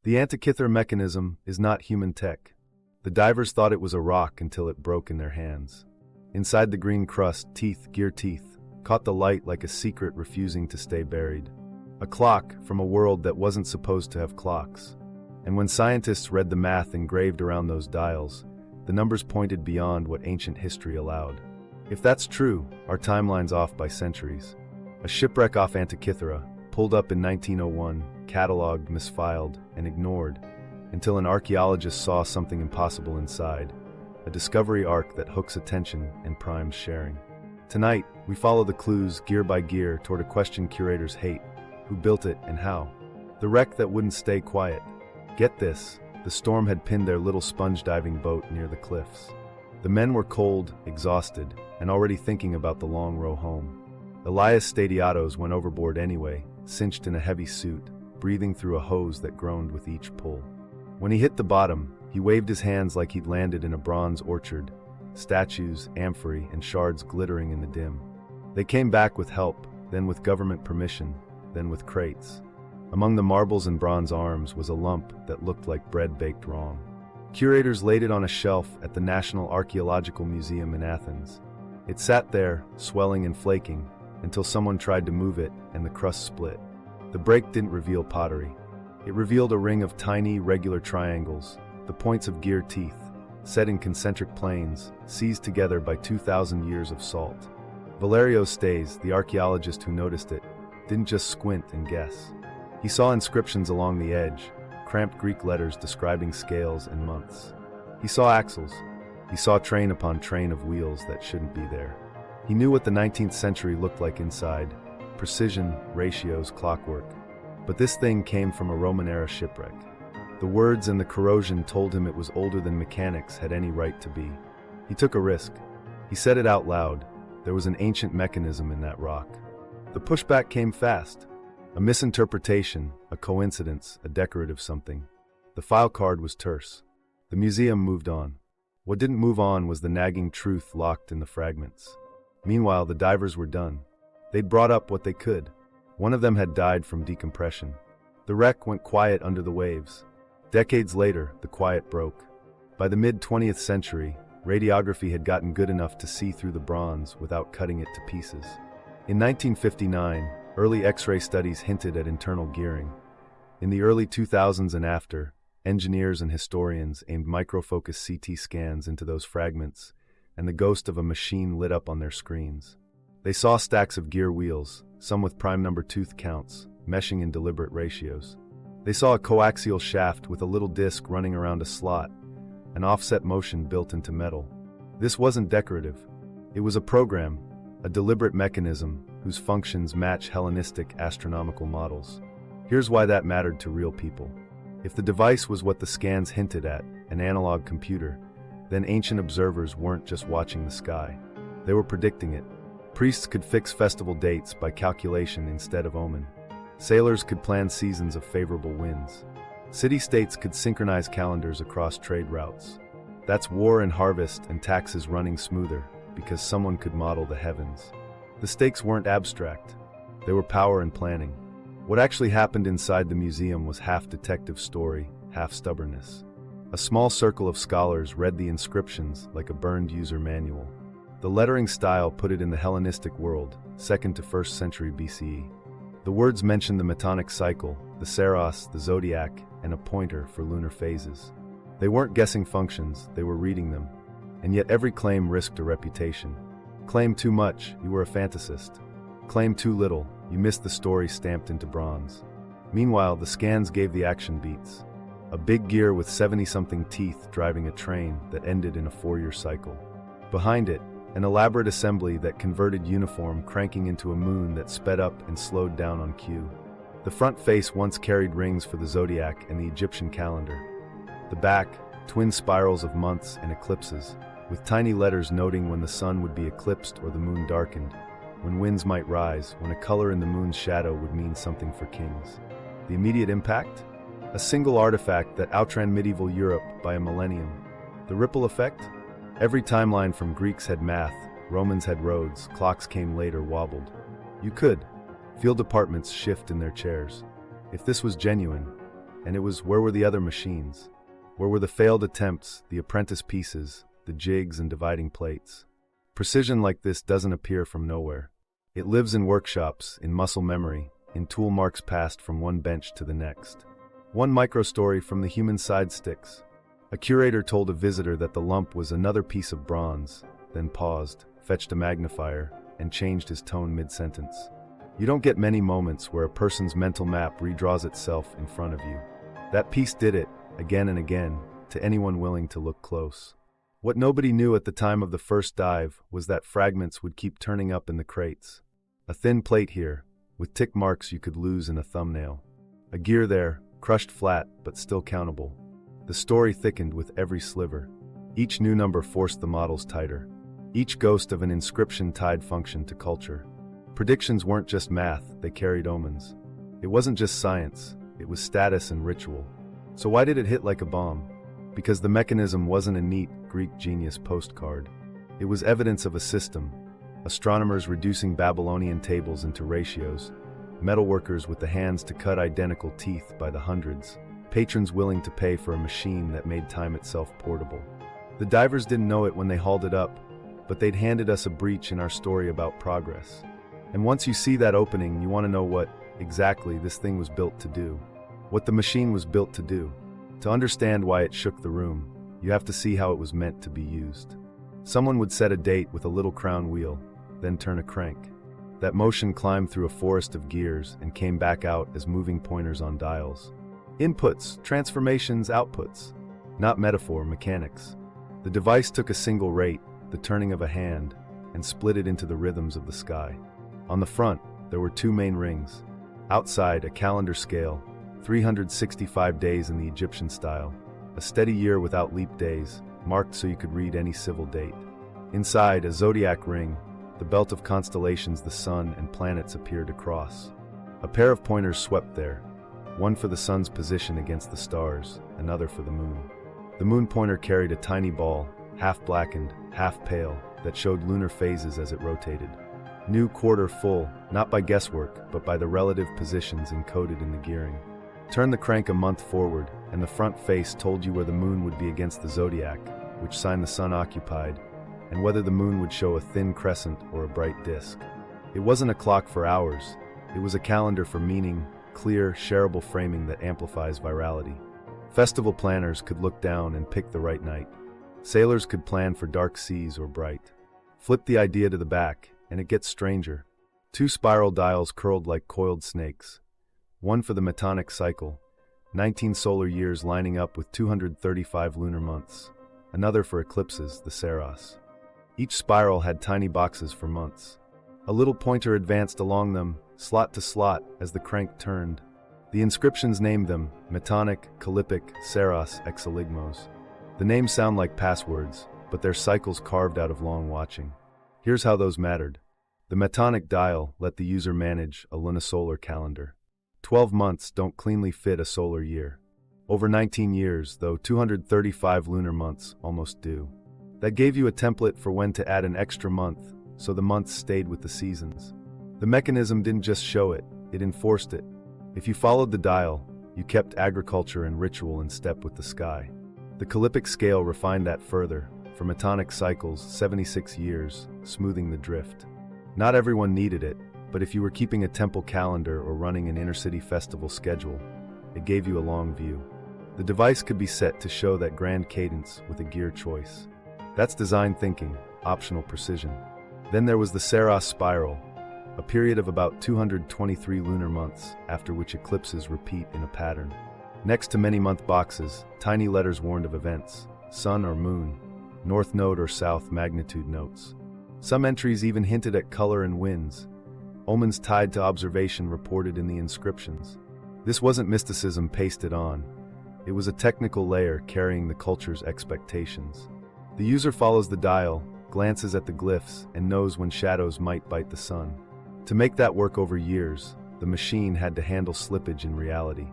The Antikythera mechanism is not human tech. The divers thought it was a rock until it broke in their hands. Inside the green crust, gear teeth, caught the light like a secret refusing to stay buried. A clock from a world that wasn't supposed to have clocks. And when scientists read the math engraved around those dials, the numbers pointed beyond what ancient history allowed. If that's true, our timeline's off by centuries. A shipwreck off Antikythera, pulled up in 1901, catalogued, misfiled, and ignored, until an archaeologist saw something impossible inside, a discovery arc that hooks attention and primes sharing. Tonight, we follow the clues gear by gear toward a question curators hate: who built it and how? The wreck that wouldn't stay quiet. Get this, the storm had pinned their little sponge diving boat near the cliffs. The men were cold, exhausted, and already thinking about the long row home. Elias Stadiatos went overboard anyway, cinched in a heavy suit, breathing through a hose that groaned with each pull. When he hit the bottom, he waved his hands like he'd landed in a bronze orchard, statues, amphorae, and shards glittering in the dim. They came back with help, then with government permission, then with crates. Among the marbles and bronze arms was a lump that looked like bread baked wrong. Curators laid it on a shelf at the National Archaeological Museum in Athens. It sat there, swelling and flaking, until someone tried to move it and the crust split. The break didn't reveal pottery. It revealed a ring of tiny, regular triangles, the points of gear teeth, set in concentric planes, seized together by 2,000 years of salt. Valerio Stays, the archaeologist who noticed it, didn't just squint and guess. He saw inscriptions along the edge, cramped Greek letters describing scales and months. He saw axles. He saw train upon train of wheels that shouldn't be there. He knew what the 19th century looked like inside: precision, ratios, clockwork. But this thing came from a Roman-era shipwreck. The words and the corrosion told him it was older than mechanics had any right to be. He took a risk. He said it out loud. There was an ancient mechanism in that rock. The pushback came fast. A misinterpretation, a coincidence, a decorative something. The file card was terse. The museum moved on. What didn't move on was the nagging truth locked in the fragments. Meanwhile, the divers were done. They'd brought up what they could. One of them had died from decompression. The wreck went quiet under the waves. Decades later, the quiet broke. By the mid-20th century, radiography had gotten good enough to see through the bronze without cutting it to pieces. In 1959, early X-ray studies hinted at internal gearing. In the early 2000s and after, engineers and historians aimed microfocus CT scans into those fragments, and the ghost of a machine lit up on their screens. They saw stacks of gear wheels, some with prime number tooth counts, meshing in deliberate ratios. They saw a coaxial shaft with a little disc running around a slot, an offset motion built into metal. This wasn't decorative. It was a program, a deliberate mechanism whose functions match Hellenistic astronomical models. Here's why that mattered to real people. If the device was what the scans hinted at, an analog computer, then ancient observers weren't just watching the sky. They were predicting it. Priests could fix festival dates by calculation instead of omen. Sailors could plan seasons of favorable winds. City-states could synchronize calendars across trade routes. That's war and harvest and taxes running smoother, because someone could model the heavens. The stakes weren't abstract. They were power and planning. What actually happened inside the museum was half detective story, half stubbornness. A small circle of scholars read the inscriptions like a burned user manual. The lettering style put it in the Hellenistic world, 2nd to 1st century BCE. The words mentioned the Metonic cycle, the Saros, the zodiac, and a pointer for lunar phases. They weren't guessing functions, they were reading them. And yet every claim risked a reputation. Claim too much, you were a fantasist. Claim too little, you missed the story stamped into bronze. Meanwhile, the scans gave the action beats. A big gear with 70-something teeth driving a train that ended in a 4-year cycle. Behind it, an elaborate assembly that converted uniform cranking into a moon that sped up and slowed down on cue. The front face once carried rings for the zodiac and the Egyptian calendar. The back, twin spirals of months and eclipses, with tiny letters noting when the sun would be eclipsed or the moon darkened, when winds might rise, when a color in the moon's shadow would mean something for kings. The immediate impact? A single artifact that outran medieval Europe by a millennium. The ripple effect? Every timeline from Greeks had math, Romans had roads, clocks came later wobbled. You could feel departments shift in their chairs. If this was genuine, And it was, where were the other machines? Where were the failed attempts, the apprentice pieces, the jigs and dividing plates? Precision like this doesn't appear from nowhere. It lives in workshops, in muscle memory, in tool marks passed from one bench to the next. One micro-story from the human side sticks. A curator told a visitor that the lump was another piece of bronze, then paused, fetched a magnifier, and changed his tone mid-sentence. You don't get many moments where a person's mental map redraws itself in front of you. That piece did it, again and again, to anyone willing to look close. What nobody knew at the time of the first dive was that fragments would keep turning up in the crates. A thin plate here, with tick marks you could lose in a thumbnail. A gear there, crushed flat but still countable. The story thickened with every sliver. Each new number forced the models tighter. Each ghost of an inscription tied function to culture. Predictions weren't just math, they carried omens. It wasn't just science, it was status and ritual. So why did it hit like a bomb? Because the mechanism wasn't a neat Greek genius postcard. It was evidence of a system. Astronomers reducing Babylonian tables into ratios, metalworkers with the hands to cut identical teeth by the hundreds, patrons willing to pay for a machine that made time itself portable. The divers didn't know it when they hauled it up, but they'd handed us a breach in our story about progress. And once you see that opening, you want to know what, exactly, this thing was built to do. What the machine was built to do. To understand why it shook the room, you have to see how it was meant to be used. Someone would set a date with a little crown wheel, then turn a crank. That motion climbed through a forest of gears and came back out as moving pointers on dials. Inputs, transformations, outputs. Not metaphor, mechanics. The device took a single rate, the turning of a hand, and split it into the rhythms of the sky. On the front, there were two main rings. Outside, a calendar scale, 365 days in the Egyptian style. A steady year without leap days, marked so you could read any civil date. Inside, a zodiac ring, the belt of constellations the sun and planets appeared to cross. A pair of pointers swept there, one for the sun's position against the stars, another for the moon. The moon pointer carried a tiny ball, half blackened, half pale, that showed lunar phases as it rotated. New quarter full, not by guesswork, but by the relative positions encoded in the gearing. Turn the crank a month forward, and the front face told you where the moon would be against the zodiac, which sign the sun occupied, and whether the moon would show a thin crescent or a bright disk. It wasn't a clock for hours, it was a calendar for meaning, clear, shareable framing that amplifies virality. Festival planners could look down and pick the right night. Sailors could plan for dark seas or bright. Flip the idea to the back, and it gets stranger. Two spiral dials curled like coiled snakes. One for the Metonic cycle, 19 solar years lining up with 235 lunar months. Another for eclipses, the Saros. Each spiral had tiny boxes for months. A little pointer advanced along them, slot to slot, as the crank turned. The inscriptions named them Metonic, Kallipic, Saros, Exeligmos. The names sound like passwords, but they're cycles carved out of long watching. Here's how those mattered. The Metonic dial let the user manage a lunisolar calendar. 12 months don't cleanly fit a solar year. Over 19 years, though 235 lunar months almost do. That gave you a template for when to add an extra month, so the months stayed with the seasons. The mechanism didn't just show it, it enforced it. If you followed the dial, you kept agriculture and ritual in step with the sky. The Kallipic scale refined that further, for Metonic cycles, 76 years, smoothing the drift. Not everyone needed it, but if you were keeping a temple calendar or running an inner-city festival schedule, it gave you a long view. The device could be set to show that grand cadence with a gear choice. That's design thinking, optional precision. Then there was the Saros spiral, a period of about 223 lunar months, after which eclipses repeat in a pattern. Next to many month boxes, tiny letters warned of events, sun or moon, north node or south magnitude notes. Some entries even hinted at color and winds, omens tied to observation reported in the inscriptions. This wasn't mysticism pasted on. It was a technical layer carrying the culture's expectations. The user follows the dial, glances at the glyphs, and knows when shadows might bite the sun. To make that work over years, the machine had to handle slippage in reality.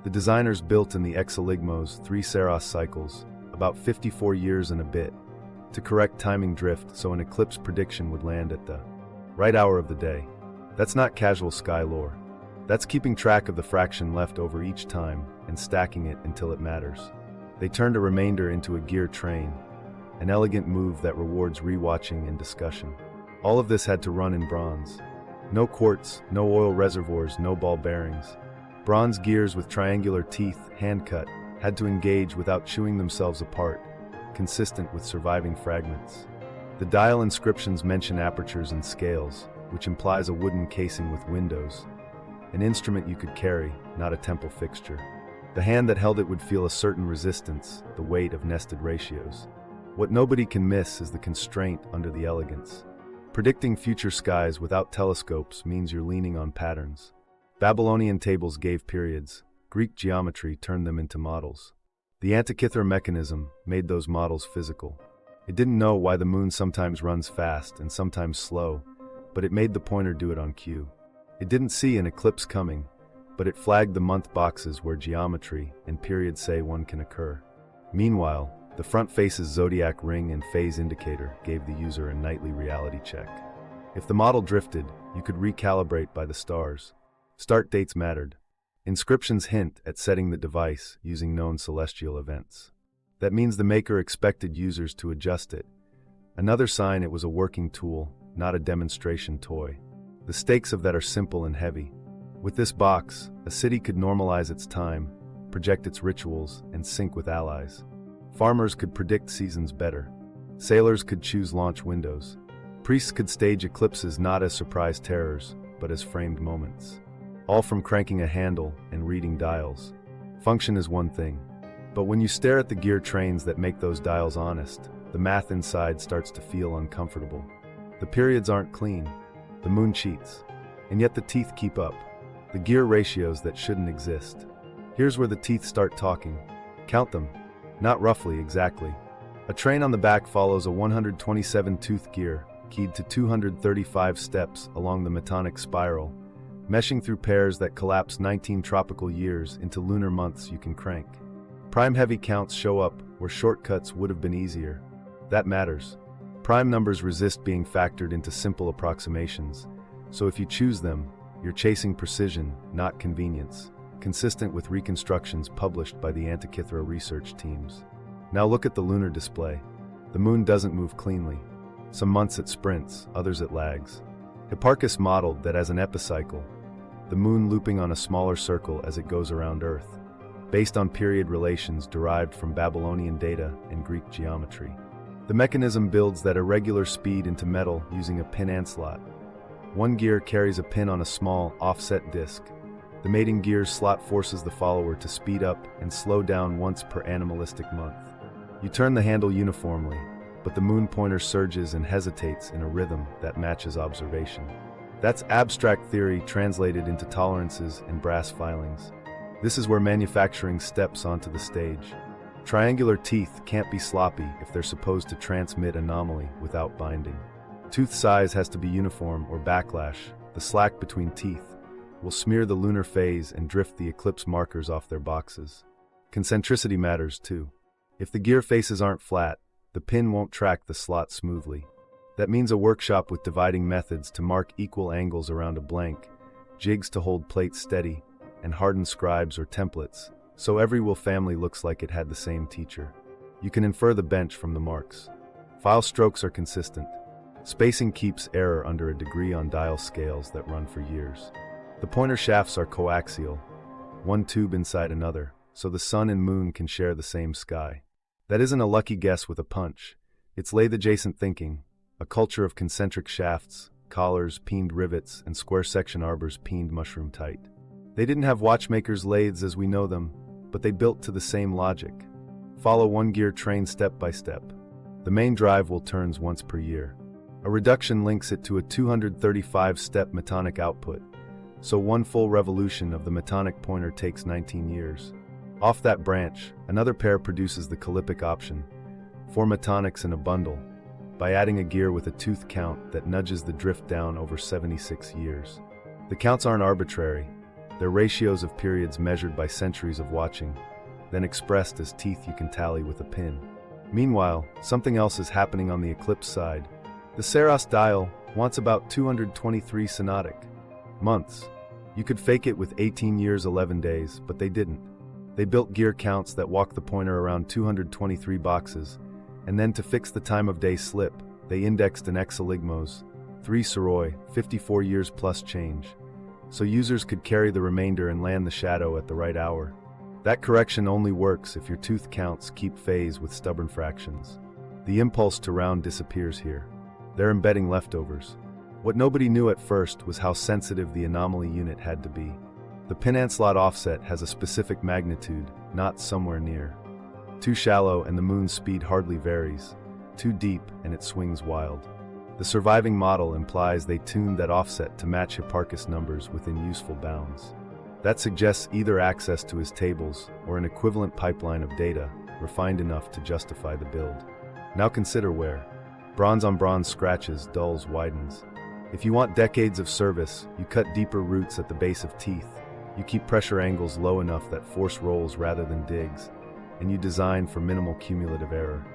The designers built in the Exeligmos 3 Saros cycles, about 54 years and a bit, to correct timing drift so an eclipse prediction would land at the right hour of the day. That's not casual sky lore. That's keeping track of the fraction left over each time and stacking it until it matters. They turned a remainder into a gear train, an elegant move that rewards rewatching and discussion. All of this had to run in bronze. No quartz, no oil reservoirs, no ball bearings. Bronze gears with triangular teeth, hand-cut, had to engage without chewing themselves apart, consistent with surviving fragments. The dial inscriptions mention apertures and scales, which implies a wooden casing with windows. An instrument you could carry, not a temple fixture. The hand that held it would feel a certain resistance, the weight of nested ratios. What nobody can miss is the constraint under the elegance. Predicting future skies without telescopes means you're leaning on patterns. Babylonian tables gave periods. Greek geometry turned them into models. The Antikythera mechanism made those models physical. It didn't know why the moon sometimes runs fast and sometimes slow, but it made the pointer do it on cue. It didn't see an eclipse coming, but it flagged the month boxes where geometry and periods say one can occur. Meanwhile, the front face's zodiac ring and phase indicator gave the user a nightly reality check. If the model drifted, you could recalibrate by the stars. Start dates mattered. Inscriptions hint at setting the device using known celestial events. That means the maker expected users to adjust it. Another sign it was a working tool, not a demonstration toy. The stakes of that are simple and heavy. With this box, a city could normalize its time, project its rituals, and sync with allies. Farmers could predict seasons better. Sailors could choose launch windows. Priests could stage eclipses not as surprise terrors, but as framed moments. All from cranking a handle and reading dials. Function is one thing, but when you stare at the gear trains that make those dials honest, the math inside starts to feel uncomfortable. The periods aren't clean. The moon cheats. And yet the teeth keep up. The gear ratios that shouldn't exist. Here's where the teeth start talking. Count them. Not roughly, exactly. A train on the back follows a 127-tooth gear, keyed to 235 steps along the Metonic spiral, meshing through pairs that collapse 19 tropical years into lunar months you can crank. Prime heavy counts show up where shortcuts would have been easier. That matters. Prime numbers resist being factored into simple approximations, so if you choose them, you're chasing precision, not convenience, consistent with reconstructions published by the Antikythera research teams. Now look at the lunar display. The moon doesn't move cleanly. Some months it sprints, others it lags. Hipparchus modeled that as an epicycle, the moon looping on a smaller circle as it goes around Earth, based on period relations derived from Babylonian data and Greek geometry. The mechanism builds that irregular speed into metal using a pin and slot. One gear carries a pin on a small, offset disc. The mating gear's slot forces the follower to speed up and slow down once per animalistic month. You turn the handle uniformly, but the moon pointer surges and hesitates in a rhythm that matches observation. That's abstract theory translated into tolerances and brass filings. This is where manufacturing steps onto the stage. Triangular teeth can't be sloppy if they're supposed to transmit anomaly without binding. Tooth size has to be uniform or backlash, the slack between teeth, will smear the lunar phase and drift the eclipse markers off their boxes. Concentricity matters too. If the gear faces aren't flat, the pin won't track the slot smoothly. That means a workshop with dividing methods to mark equal angles around a blank, jigs to hold plates steady, and hardened scribes or templates, so every Will family looks like it had the same teacher. You can infer the bench from the marks. File strokes are consistent. Spacing keeps error under a degree on dial scales that run for years. The pointer shafts are coaxial, one tube inside another, so the sun and moon can share the same sky. That isn't a lucky guess with a punch. It's lathe-adjacent thinking, a culture of concentric shafts, collars, peened rivets, and square section arbors peened mushroom tight. They didn't have watchmakers' lathes as we know them, but they built to the same logic. Follow one gear train step by step. The main drive will turns once per year. A reduction links it to a 235-step metonic output, so one full revolution of the metonic pointer takes 19 years. Off that branch, another pair produces the Callipic option, 4 metonics in a bundle, by adding a gear with a tooth count that nudges the drift down over 76 years. The counts aren't arbitrary. They're ratios of periods measured by centuries of watching, then expressed as teeth you can tally with a pin. Meanwhile, something else is happening on the eclipse side. The Saros dial wants about 223 synodic months. You could fake it with 18 years 11 days, but they didn't. They built gear counts that walked the pointer around 223 boxes, and then to fix the time of day slip, they indexed an exoligmos, 3 Soroi, 54 years plus change, so users could carry the remainder and land the shadow at the right hour. That correction only works if your tooth counts keep phase with stubborn fractions. The impulse to round disappears here. They're embedding leftovers. What nobody knew at first was how sensitive the anomaly unit had to be. The pin slot offset has a specific magnitude, not somewhere near. Too shallow and the moon's speed hardly varies. Too deep and it swings wild. The surviving model implies they tuned that offset to match Hipparchus numbers within useful bounds. That suggests either access to his tables or an equivalent pipeline of data, refined enough to justify the build. Now consider where. Bronze on bronze scratches, dulls, widens. If you want decades of service, you cut deeper roots at the base of teeth. You keep pressure angles low enough that force rolls rather than digs, and you design for minimal cumulative error.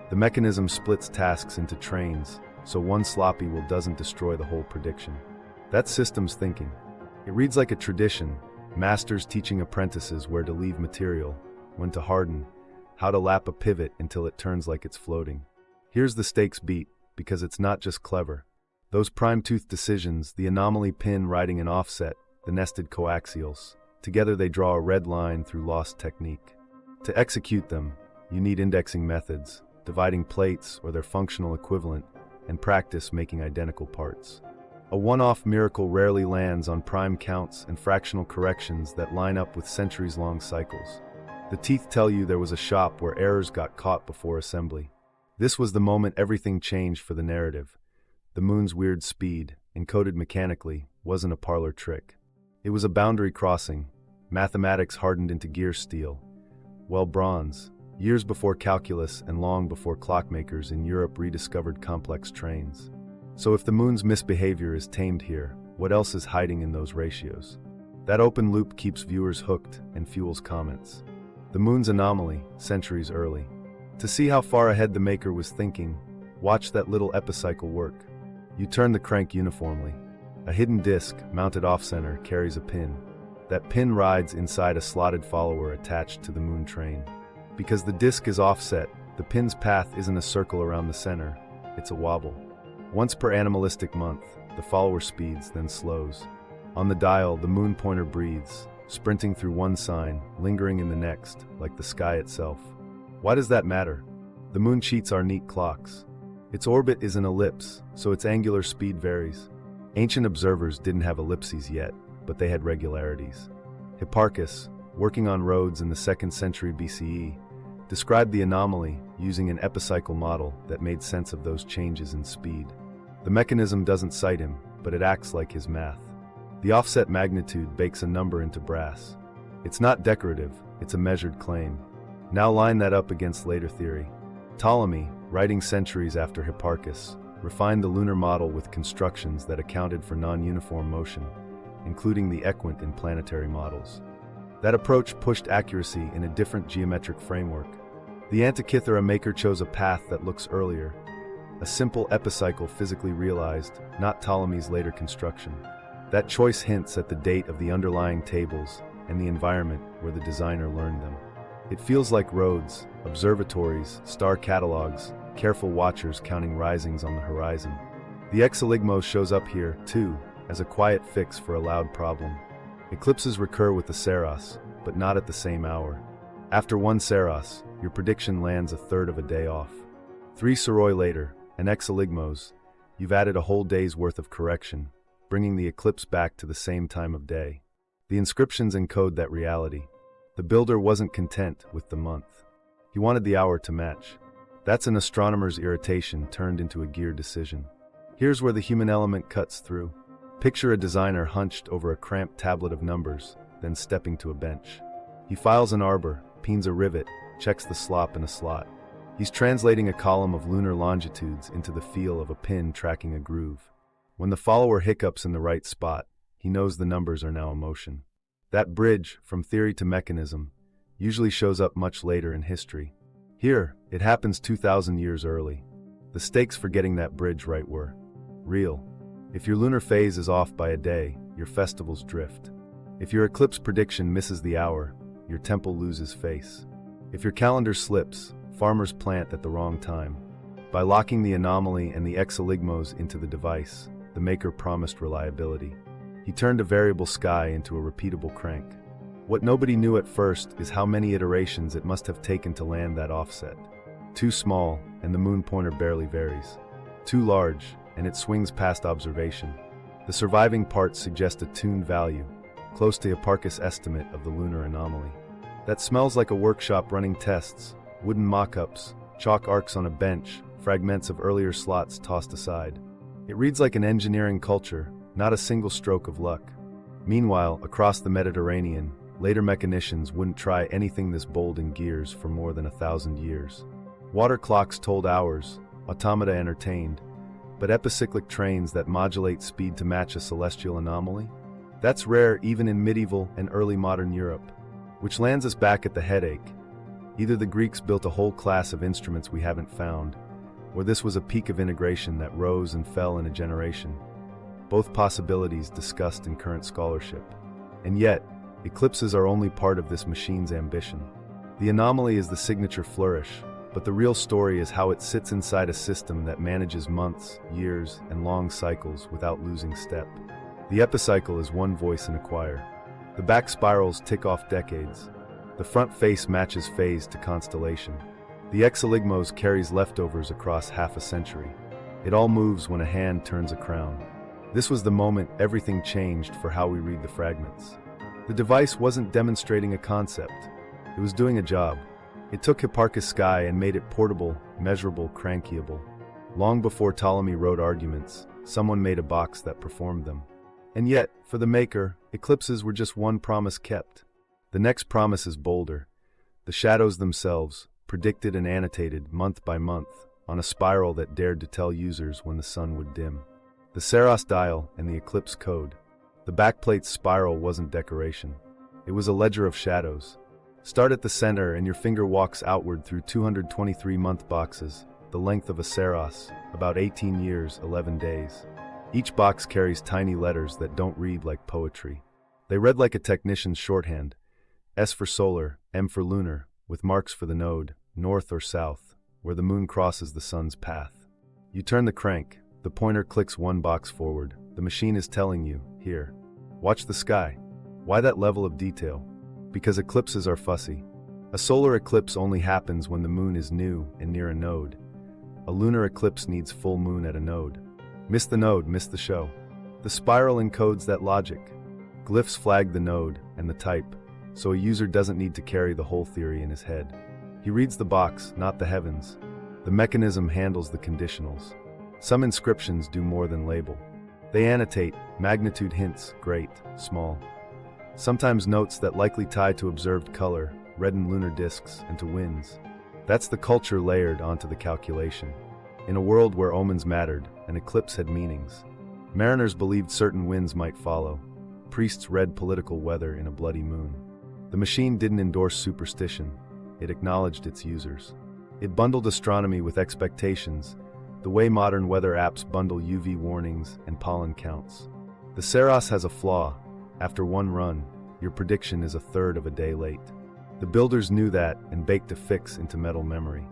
The mechanism splits tasks into trains, so one sloppy will doesn't destroy the whole prediction. That's systems thinking. It reads like a tradition, masters teaching apprentices where to leave material, when to harden, how to lap a pivot until it turns like it's floating. Here's the stakes beat, because it's not just clever. Those prime tooth decisions, the anomaly pin riding an offset, the nested coaxials, together they draw a red line through lost technique. To execute them, you need indexing methods, dividing plates or their functional equivalent, and practice making identical parts. A one-off miracle rarely lands on prime counts and fractional corrections that line up with centuries-long cycles. The teeth tell you there was a shop where errors got caught before assembly. This was the moment everything changed for the narrative. The moon's weird speed, encoded mechanically, wasn't a parlor trick. It was a boundary crossing, mathematics hardened into gear steel. Well, bronze, years before calculus and long before clockmakers in Europe rediscovered complex trains. So if the moon's misbehavior is tamed here, what else is hiding in those ratios? That open loop keeps viewers hooked and fuels comments. The moon's anomaly, centuries early. To see how far ahead the maker was thinking, watch that little epicycle work. You turn the crank uniformly. A hidden disc, mounted off-center, carries a pin. That pin rides inside a slotted follower attached to the moon train. Because the disc is offset, the pin's path isn't a circle around the center, it's a wobble. Once per animalistic month, the follower speeds, then slows. On the dial, the moon pointer breathes, sprinting through one sign, lingering in the next, like the sky itself. Why does that matter? The moon cheats our neat clocks. Its orbit is an ellipse, so its angular speed varies. Ancient observers didn't have ellipses yet, but they had regularities. Hipparchus, working on roads in the 2nd century BCE, described the anomaly using an epicycle model that made sense of those changes in speed. The mechanism doesn't cite him, but it acts like his math. The offset magnitude bakes a number into brass. It's not decorative, it's a measured claim. Now line that up against later theory. Ptolemy, writing centuries after Hipparchus, refined the lunar model with constructions that accounted for non-uniform motion, including the equant in planetary models. That approach pushed accuracy in a different geometric framework. The Antikythera maker chose a path that looks earlier, a simple epicycle physically realized, not Ptolemy's later construction. That choice hints at the date of the underlying tables and the environment where the designer learned them. It feels like roads, observatories, star catalogs, careful watchers counting risings on the horizon. The exoligmos shows up here, too, as a quiet fix for a loud problem. Eclipses recur with the Saros, but not at the same hour. After one Saros, your prediction lands a third of a day off. 3 Soroi later, an exoligmos, you've added a whole day's worth of correction, bringing the eclipse back to the same time of day. The inscriptions encode that reality. The builder wasn't content with the month. He wanted the hour to match. That's an astronomer's irritation turned into a gear decision. Here's where the human element cuts through. Picture a designer hunched over a cramped tablet of numbers, then stepping to a bench. He files an arbor, peens a rivet, checks the slop in a slot. He's translating a column of lunar longitudes into the feel of a pin tracking a groove. When the follower hiccups in the right spot, he knows the numbers are now in motion. That bridge, from theory to mechanism, usually shows up much later in history. Here, it happens 2,000 years early. The stakes for getting that bridge right were real. If your lunar phase is off by a day, your festivals drift. If your eclipse prediction misses the hour, your temple loses face. If your calendar slips, farmers plant at the wrong time. By locking the anomaly and the exoligmos into the device, the maker promised reliability. He turned a variable sky into a repeatable crank. What nobody knew at first is how many iterations it must have taken to land that offset. Too small, and the moon pointer barely varies. Too large, and it swings past observation. The surviving parts suggest a tuned value, close to Hipparchus' estimate of the lunar anomaly. That smells like a workshop running tests, wooden mock-ups, chalk arcs on a bench, fragments of earlier slots tossed aside. It reads like an engineering culture, not a single stroke of luck. Meanwhile, across the Mediterranean, later mechanicians wouldn't try anything this bold in gears for more than 1,000 years. Water clocks told hours, automata entertained, but epicyclic trains that modulate speed to match a celestial anomaly? That's rare even in medieval and early modern Europe. Which lands us back at the headache. Either the Greeks built a whole class of instruments we haven't found, or this was a peak of integration that rose and fell in a generation. Both possibilities discussed in current scholarship. And yet, eclipses are only part of this machine's ambition. The anomaly is the signature flourish, but the real story is how it sits inside a system that manages months, years, and long cycles without losing step. The epicycle is one voice in a choir. The back spirals tick off decades. The front face matches phase to constellation. The exoligmos carries leftovers across half a century. It all moves when a hand turns a crown. This was the moment everything changed for how we read the fragments. The device wasn't demonstrating a concept. It was doing a job. It took Hipparchus' sky and made it portable, measurable, crankyable. Long before Ptolemy wrote arguments, someone made a box that performed them. And yet, for the maker, eclipses were just one promise kept. The next promise is bolder. The shadows themselves, predicted and annotated month by month, on a spiral that dared to tell users when the sun would dim. The Saros dial and the eclipse code. The backplate's spiral wasn't decoration. It was a ledger of shadows. Start at the center and your finger walks outward through 223-month boxes, the length of a Saros, about 18 years, 11 days. Each box carries tiny letters that don't read like poetry. They read like a technician's shorthand. S for solar, M for lunar, with marks for the node, north or south, where the moon crosses the sun's path. You turn the crank, the pointer clicks one box forward. The machine is telling you, here. Watch the sky. Why that level of detail? Because eclipses are fussy. A solar eclipse only happens when the moon is new and near a node. A lunar eclipse needs full moon at a node. Miss the node, miss the show. The spiral encodes that logic. Glyphs flag the node and the type, so a user doesn't need to carry the whole theory in his head. He reads the box, not the heavens. The mechanism handles the conditionals. Some inscriptions do more than label. They annotate, magnitude hints, great, small. Sometimes notes that likely tie to observed color, reddened lunar disks, and to winds. That's the culture layered onto the calculation. In a world where omens mattered, an eclipse had meanings. Mariners believed certain winds might follow. Priests read political weather in a bloody moon. The machine didn't endorse superstition. It acknowledged its users. It bundled astronomy with expectations, the way modern weather apps bundle UV warnings and pollen counts. The Saros has a flaw. After one run, your prediction is a third of a day late. The builders knew that and baked a fix into metal memory.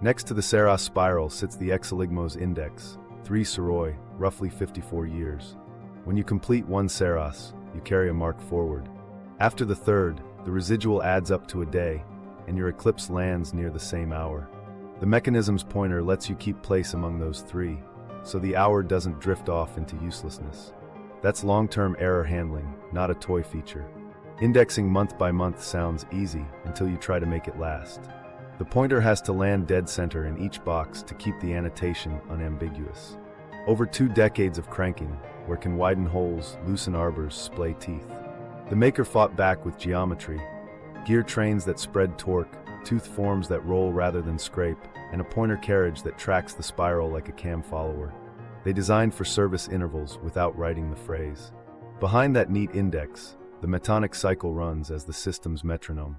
Next to the Saros spiral sits the exoligmos index, 3 Soroi, roughly 54 years. When you complete one Saros, you carry a mark forward. After the third, the residual adds up to a day, and your eclipse lands near the same hour. The mechanism's pointer lets you keep place among those three, so the hour doesn't drift off into uselessness. That's long-term error handling, not a toy feature. Indexing month by month sounds easy until you try to make it last. The pointer has to land dead center in each box to keep the annotation unambiguous. Over 2 decades of cranking, where can widen holes, loosen arbors, splay teeth. The maker fought back with geometry, gear trains that spread torque, tooth forms that roll rather than scrape, and a pointer carriage that tracks the spiral like a cam follower. They designed for service intervals without writing the phrase. Behind that neat index, the metonic cycle runs as the system's metronome.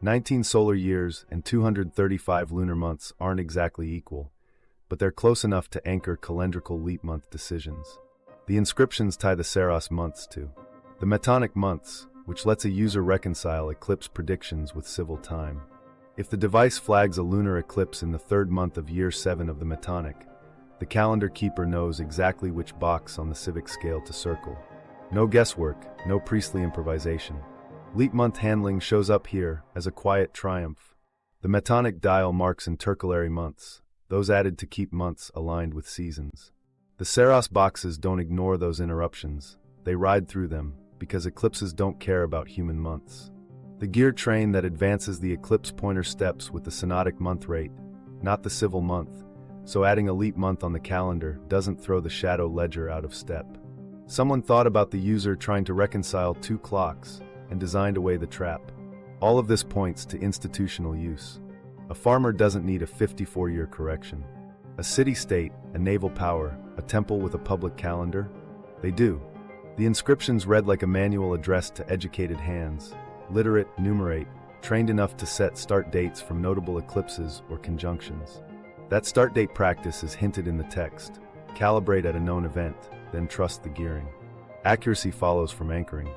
19 solar years and 235 lunar months aren't exactly equal, but they're close enough to anchor calendrical leap month decisions. The inscriptions tie the Saros months to. The metonic months, which lets a user reconcile eclipse predictions with civil time. If the device flags a lunar eclipse in the third month of year 7 of the Metonic, the calendar keeper knows exactly which box on the civic scale to circle. No guesswork, no priestly improvisation. Leap month handling shows up here as a quiet triumph. The Metonic dial marks intercalary months, those added to keep months aligned with seasons. The Saros boxes don't ignore those interruptions, they ride through them, because eclipses don't care about human months. The gear train that advances the eclipse pointer steps with the synodic month rate, not the civil month, so adding a leap month on the calendar doesn't throw the shadow ledger out of step. Someone thought about the user trying to reconcile two clocks and designed away the trap. All of this points to institutional use. A farmer doesn't need a 54-year correction. A city-state, a naval power, a temple with a public calendar? They do. The inscriptions read like a manual addressed to educated hands, literate, numerate, trained enough to set start dates from notable eclipses or conjunctions. That start date practice is hinted in the text. Calibrate at a known event, then trust the gearing. Accuracy follows from anchoring.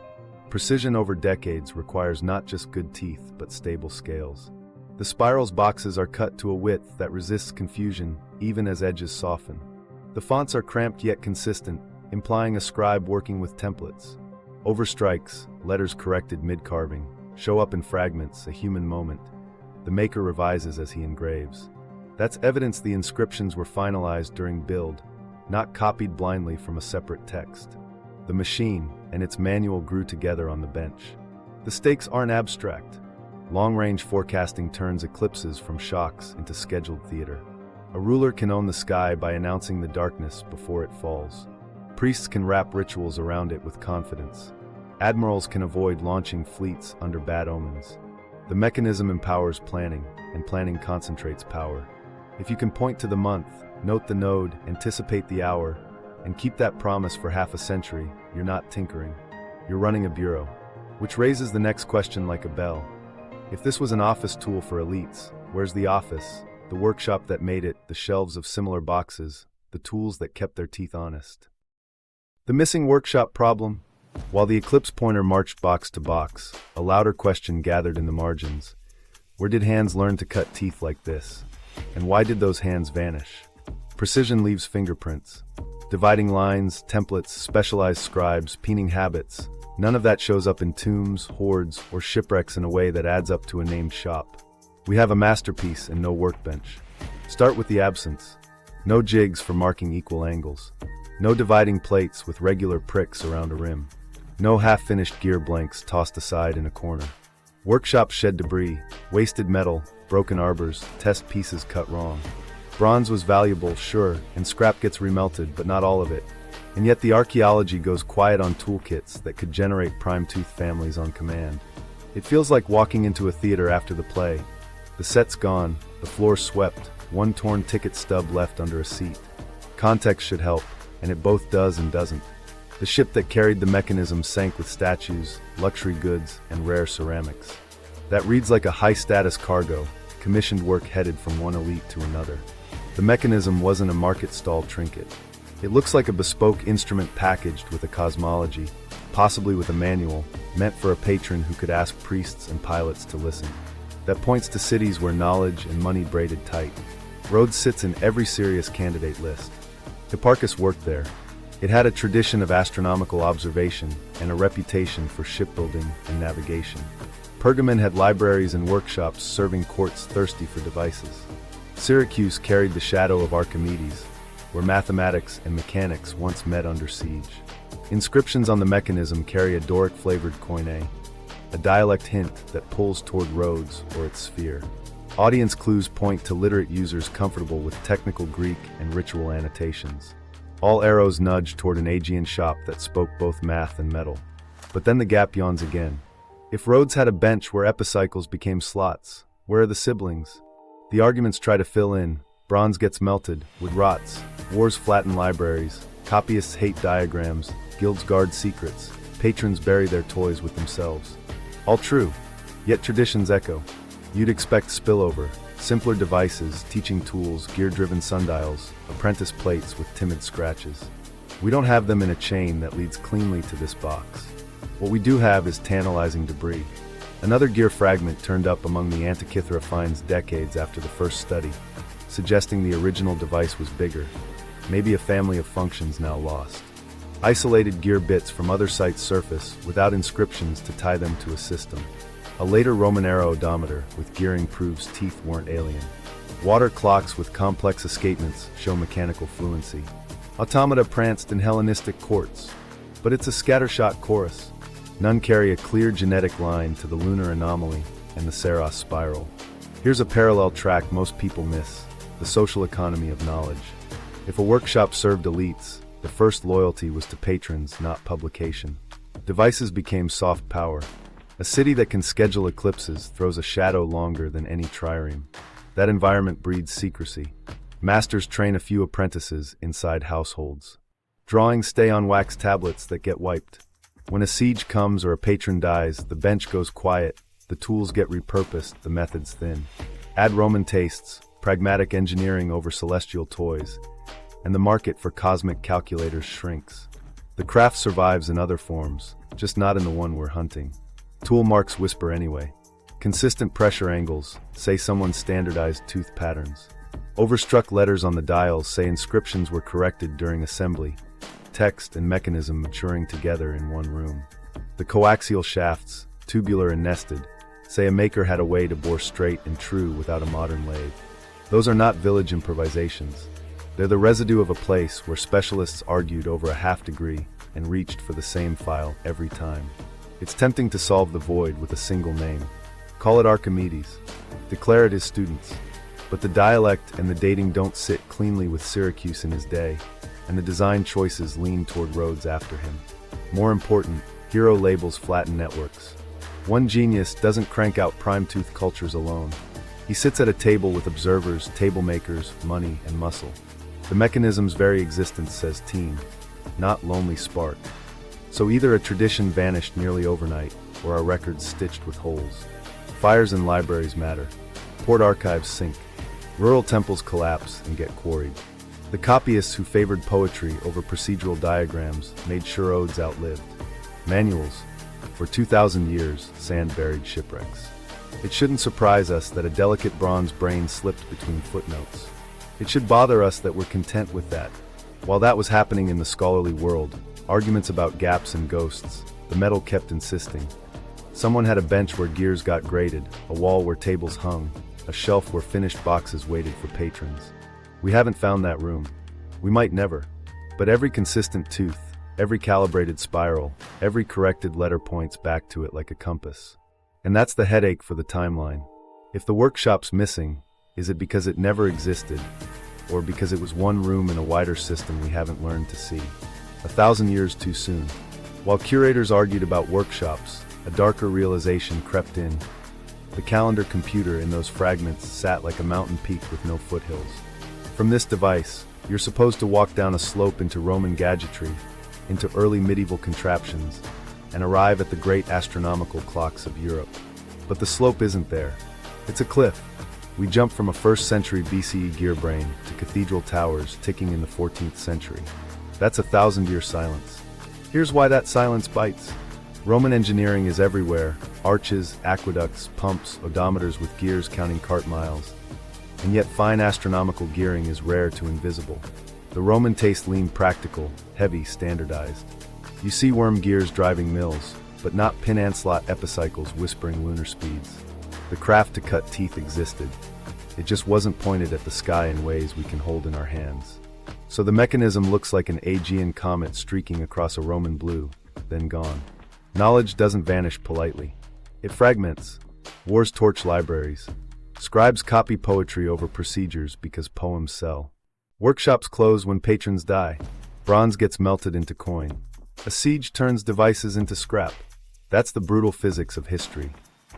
Precision over decades requires not just good teeth, but stable scales. The spiral's boxes are cut to a width that resists confusion, even as edges soften. The fonts are cramped yet consistent, implying a scribe working with templates. Overstrikes, letters corrected mid-carving, show up in fragments, a human moment. The maker revises as he engraves. That's evidence the inscriptions were finalized during build, not copied blindly from a separate text. The machine and its manual grew together on the bench. The stakes aren't abstract. Long-range forecasting turns eclipses from shocks into scheduled theater. A ruler can own the sky by announcing the darkness before it falls. Priests can wrap rituals around it with confidence. Admirals can avoid launching fleets under bad omens. The mechanism empowers planning, and planning concentrates power. If you can point to the month, note the node, anticipate the hour, and keep that promise for half a century, you're not tinkering. You're running a bureau. Which raises the next question like a bell. If this was an office tool for elites, where's the office, the workshop that made it, the shelves of similar boxes, the tools that kept their teeth honest? The missing workshop problem? While the eclipse pointer marched box to box, a louder question gathered in the margins. Where did hands learn to cut teeth like this? And why did those hands vanish? Precision leaves fingerprints. Dividing lines, templates, specialized scribes, peening habits. None of that shows up in tombs, hoards, or shipwrecks in a way that adds up to a named shop. We have a masterpiece and no workbench. Start with the absence. No jigs for marking equal angles. No dividing plates with regular pricks around a rim. No half-finished gear blanks tossed aside in a corner. Workshops shed debris, wasted metal, broken arbors, test pieces cut wrong. Bronze was valuable, sure, and scrap gets remelted, but not all of it. And yet the archaeology goes quiet on toolkits that could generate prime tooth families on command. It feels like walking into a theater after the play. The set's gone, the floor swept, one torn ticket stub left under a seat. Context should help, and it both does and doesn't. The ship that carried the mechanism sank with statues, luxury goods, and rare ceramics. That reads like a high-status cargo, commissioned work headed from one elite to another. The mechanism wasn't a market-stall trinket. It looks like a bespoke instrument packaged with a cosmology, possibly with a manual, meant for a patron who could ask priests and pilots to listen. That points to cities where knowledge and money braided tight. Rhodes sits in every serious candidate list. Hipparchus worked there. It had a tradition of astronomical observation and a reputation for shipbuilding and navigation. Pergamon had libraries and workshops serving courts thirsty for devices. Syracuse carried the shadow of Archimedes, where mathematics and mechanics once met under siege. Inscriptions on the mechanism carry a Doric-flavored koine, a dialect hint that pulls toward Rhodes or its sphere. Audience clues point to literate users comfortable with technical Greek and ritual annotations. All arrows nudge toward an Aegean shop that spoke both math and metal. But then the gap yawns again. If Rhodes had a bench where epicycles became slots, where are the siblings? The arguments try to fill in. Bronze gets melted, wood rots, wars flatten libraries, copyists hate diagrams, guilds guard secrets, patrons bury their toys with themselves. All true, yet traditions echo. You'd expect spillover, simpler devices, teaching tools, gear-driven sundials, apprentice plates with timid scratches. We don't have them in a chain that leads cleanly to this box. What we do have is tantalizing debris. Another gear fragment turned up among the Antikythera finds decades after the first study, suggesting the original device was bigger, maybe a family of functions now lost. Isolated gear bits from other sites surface without inscriptions to tie them to a system. A later Roman-era odometer with gearing proves teeth weren't alien. Water clocks with complex escapements show mechanical fluency. Automata pranced in Hellenistic courts, but it's a scattershot chorus. None carry a clear genetic line to the lunar anomaly and the Saros spiral. Here's a parallel track most people miss: the social economy of knowledge. If a workshop served elites, the first loyalty was to patrons, not publication. Devices became soft power. A city that can schedule eclipses throws a shadow longer than any trireme. That environment breeds secrecy. Masters train a few apprentices inside households. Drawings stay on wax tablets that get wiped. When a siege comes or a patron dies, the bench goes quiet, the tools get repurposed, the methods thin. Add Roman tastes, pragmatic engineering over celestial toys, and the market for cosmic calculators shrinks. The craft survives in other forms, just not in the one we're hunting. Tool marks whisper anyway. Consistent pressure angles say someone's standardized tooth patterns. Overstruck letters on the dials say inscriptions were corrected during assembly. Text and mechanism maturing together in one room. The coaxial shafts, tubular and nested, say a maker had a way to bore straight and true without a modern lathe. Those are not village improvisations. They're the residue of a place where specialists argued over a half degree and reached for the same file every time. It's tempting to solve the void with a single name. Call it Archimedes. Declare it his students. But the dialect and the dating don't sit cleanly with Syracuse in his day, and the design choices lean toward Rhodes after him. More important, hero labels flatten networks. One genius doesn't crank out prime-tooth cultures alone. He sits at a table with observers, table makers, money, and muscle. The mechanism's very existence says team, not lonely spark. So either a tradition vanished nearly overnight, or our records stitched with holes. Fires in libraries matter. Port archives sink. Rural temples collapse and get quarried. The copyists who favored poetry over procedural diagrams made sure odes outlived. Manuals. For 2,000 years, sand buried shipwrecks. It shouldn't surprise us that a delicate bronze brain slipped between footnotes. It should bother us that we're content with that. While that was happening in the scholarly world, arguments about gaps and ghosts, the metal kept insisting. Someone had a bench where gears got graded, a wall where tables hung, a shelf where finished boxes waited for patrons. We haven't found that room. We might never. But every consistent tooth, every calibrated spiral, every corrected letter points back to it like a compass. And that's the headache for the timeline. If the workshop's missing, is it because it never existed, or because it was one room in a wider system we haven't learned to see? 1,000 years too soon. While curators argued about workshops, a darker realization crept in. The calendar computer in those fragments sat like a mountain peak with no foothills. From this device, you're supposed to walk down a slope into Roman gadgetry, into early medieval contraptions, and arrive at the great astronomical clocks of Europe. But the slope isn't there. It's a cliff. We jump from a 1st century BCE gear brain to cathedral towers ticking in the 14th century. That's 1,000-year silence. Here's why that silence bites. Roman engineering is everywhere: arches, aqueducts, pumps, odometers with gears counting cart miles. And yet fine astronomical gearing is rare to invisible. The Roman taste leaned practical, heavy, standardized. You see worm gears driving mills, but not pin-and-slot epicycles whispering lunar speeds. The craft to cut teeth existed. It just wasn't pointed at the sky in ways we can hold in our hands. So the mechanism looks like an Aegean comet streaking across a Roman blue, then gone. Knowledge doesn't vanish politely. It fragments. Wars torch libraries. Scribes copy poetry over procedures because poems sell. Workshops close when patrons die. Bronze gets melted into coin. A siege turns devices into scrap. That's the brutal physics of history.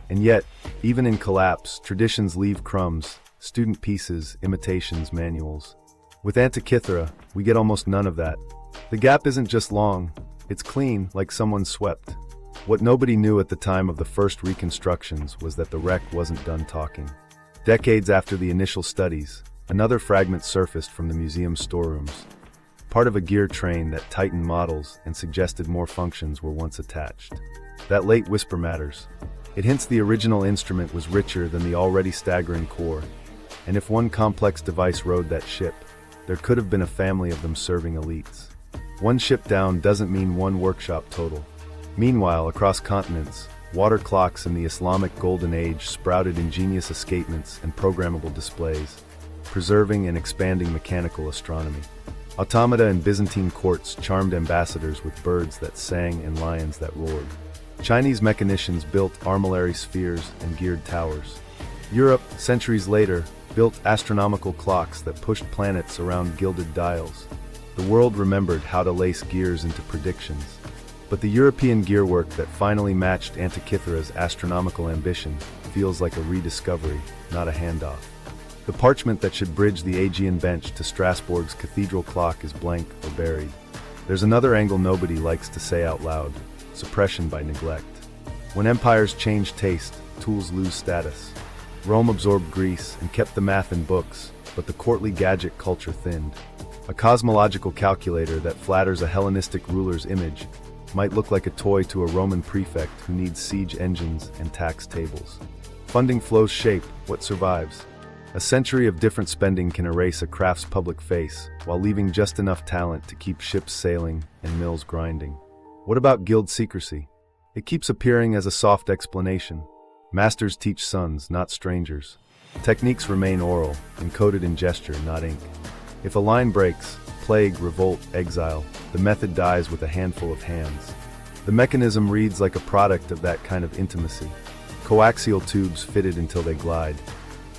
And yet, even in collapse, traditions leave crumbs, student pieces, imitations, manuals. With Antikythera, we get almost none of that. The gap isn't just long, it's clean, like someone swept. What nobody knew at the time of the first reconstructions was that the wreck wasn't done talking. Decades after the initial studies, another fragment surfaced from the museum's storerooms. part of a gear train that tightened models and suggested more functions were once attached. That late whisper matters. It hints the original instrument was richer than the already staggering core, and if one complex device rode that ship, there could have been a family of them serving elites. One ship down doesn't mean one workshop total. Meanwhile, across continents, water clocks in the Islamic Golden Age sprouted ingenious escapements and programmable displays, preserving and expanding mechanical astronomy. Automata in Byzantine courts charmed ambassadors with birds that sang and lions that roared. Chinese mechanicians built armillary spheres and geared towers. Europe, centuries later, built astronomical clocks that pushed planets around gilded dials. The world remembered how to lace gears into predictions. But the European gearwork that finally matched Antikythera's astronomical ambition feels like a rediscovery, not a handoff. The parchment that should bridge the Aegean bench to Strasbourg's cathedral clock is blank or buried. There's another angle nobody likes to say out loud: suppression by neglect. When empires change taste, tools lose status. Rome absorbed Greece and kept the math in books, but the courtly gadget culture thinned. A cosmological calculator that flatters a Hellenistic ruler's image might look like a toy to a Roman prefect who needs siege engines and tax tables. Funding flows shape what survives. A century of different spending can erase a craft's public face, while leaving just enough talent to keep ships sailing and mills grinding. What about guild secrecy? It keeps appearing as a soft explanation. Masters teach sons, not strangers. Techniques remain oral, encoded in gesture, not ink. If a line breaks, plague, revolt, exile, the method dies with a handful of hands. The mechanism reads like a product of that kind of intimacy. Coaxial tubes fitted until they glide.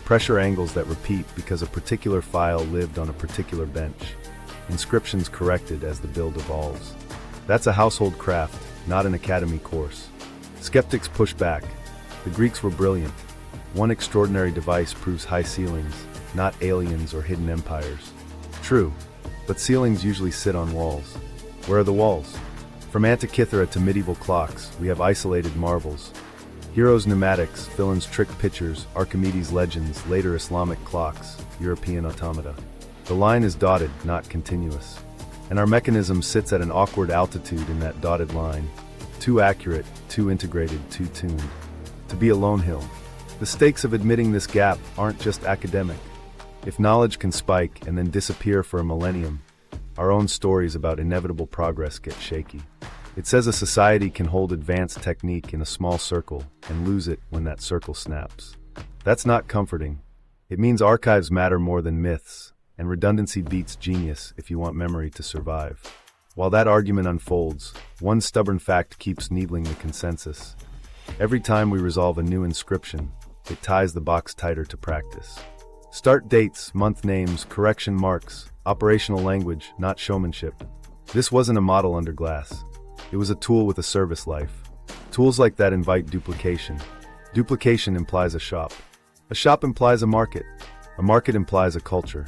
Pressure angles that repeat because a particular file lived on a particular bench. Inscriptions corrected as the build evolves. That's a household craft, not an academy course. Skeptics push back. The Greeks were brilliant. One extraordinary device proves high ceilings, not aliens or hidden empires. True, but ceilings usually sit on walls. Where are the walls? From Antikythera to medieval clocks, we have isolated marvels. Heroes' pneumatics, villains' trick pitchers, Archimedes' legends, later Islamic clocks, European automata. The line is dotted, not continuous. And our mechanism sits at an awkward altitude in that dotted line. Too accurate, too integrated, too tuned. To be a lone hill. The stakes of admitting this gap aren't just academic. If knowledge can spike and then disappear for a millennium, our own stories about inevitable progress get shaky. It says a society can hold advanced technique in a small circle and lose it when that circle snaps. That's not comforting. It means archives matter more than myths, and redundancy beats genius if you want memory to survive. While that argument unfolds, one stubborn fact keeps needling the consensus. Every time we resolve a new inscription, it ties the box tighter to practice. Start dates, month names, correction marks, operational language, not showmanship. This wasn't a model under glass. It was a tool with a service life. Tools like that invite duplication. Duplication implies a shop. A shop implies a market. A market implies a culture.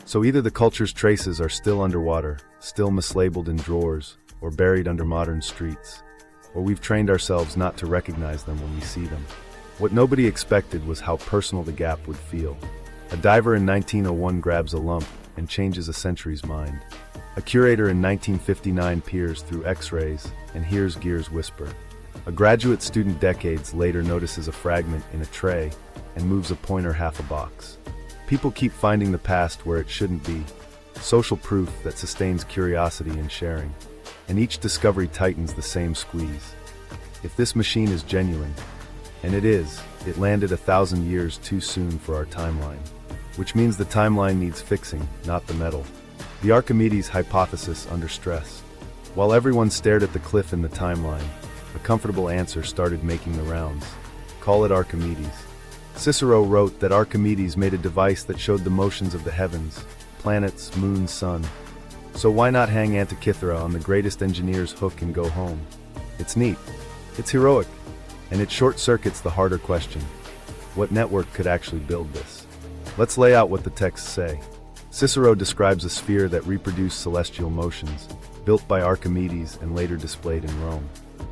So either the culture's traces are still underwater, still mislabeled in drawers, or buried under modern streets, or we've trained ourselves not to recognize them when we see them. What nobody expected was how personal the gap would feel. A diver in 1901 grabs a lump and changes a century's mind. A curator in 1959 peers through X-rays and hears gears whisper. A graduate student decades later notices a fragment in a tray and moves a pointer half a box. People keep finding the past where it shouldn't be. Social proof that sustains curiosity and sharing. And each discovery tightens the same squeeze. If this machine is genuine, and it is, it landed 1,000 years too soon for our timeline. Which means the timeline needs fixing, not the metal. The Archimedes hypothesis under stress. While everyone stared at the cliff in the timeline, a comfortable answer started making the rounds. Call it Archimedes. Cicero wrote that Archimedes made a device that showed the motions of the heavens, planets, moon, sun. So why not hang Antikythera on the greatest engineer's hook and go home? It's neat. It's heroic. And it short-circuits the harder question. What network could actually build this? Let's lay out what the texts say. Cicero describes a sphere that reproduced celestial motions, built by Archimedes and later displayed in Rome.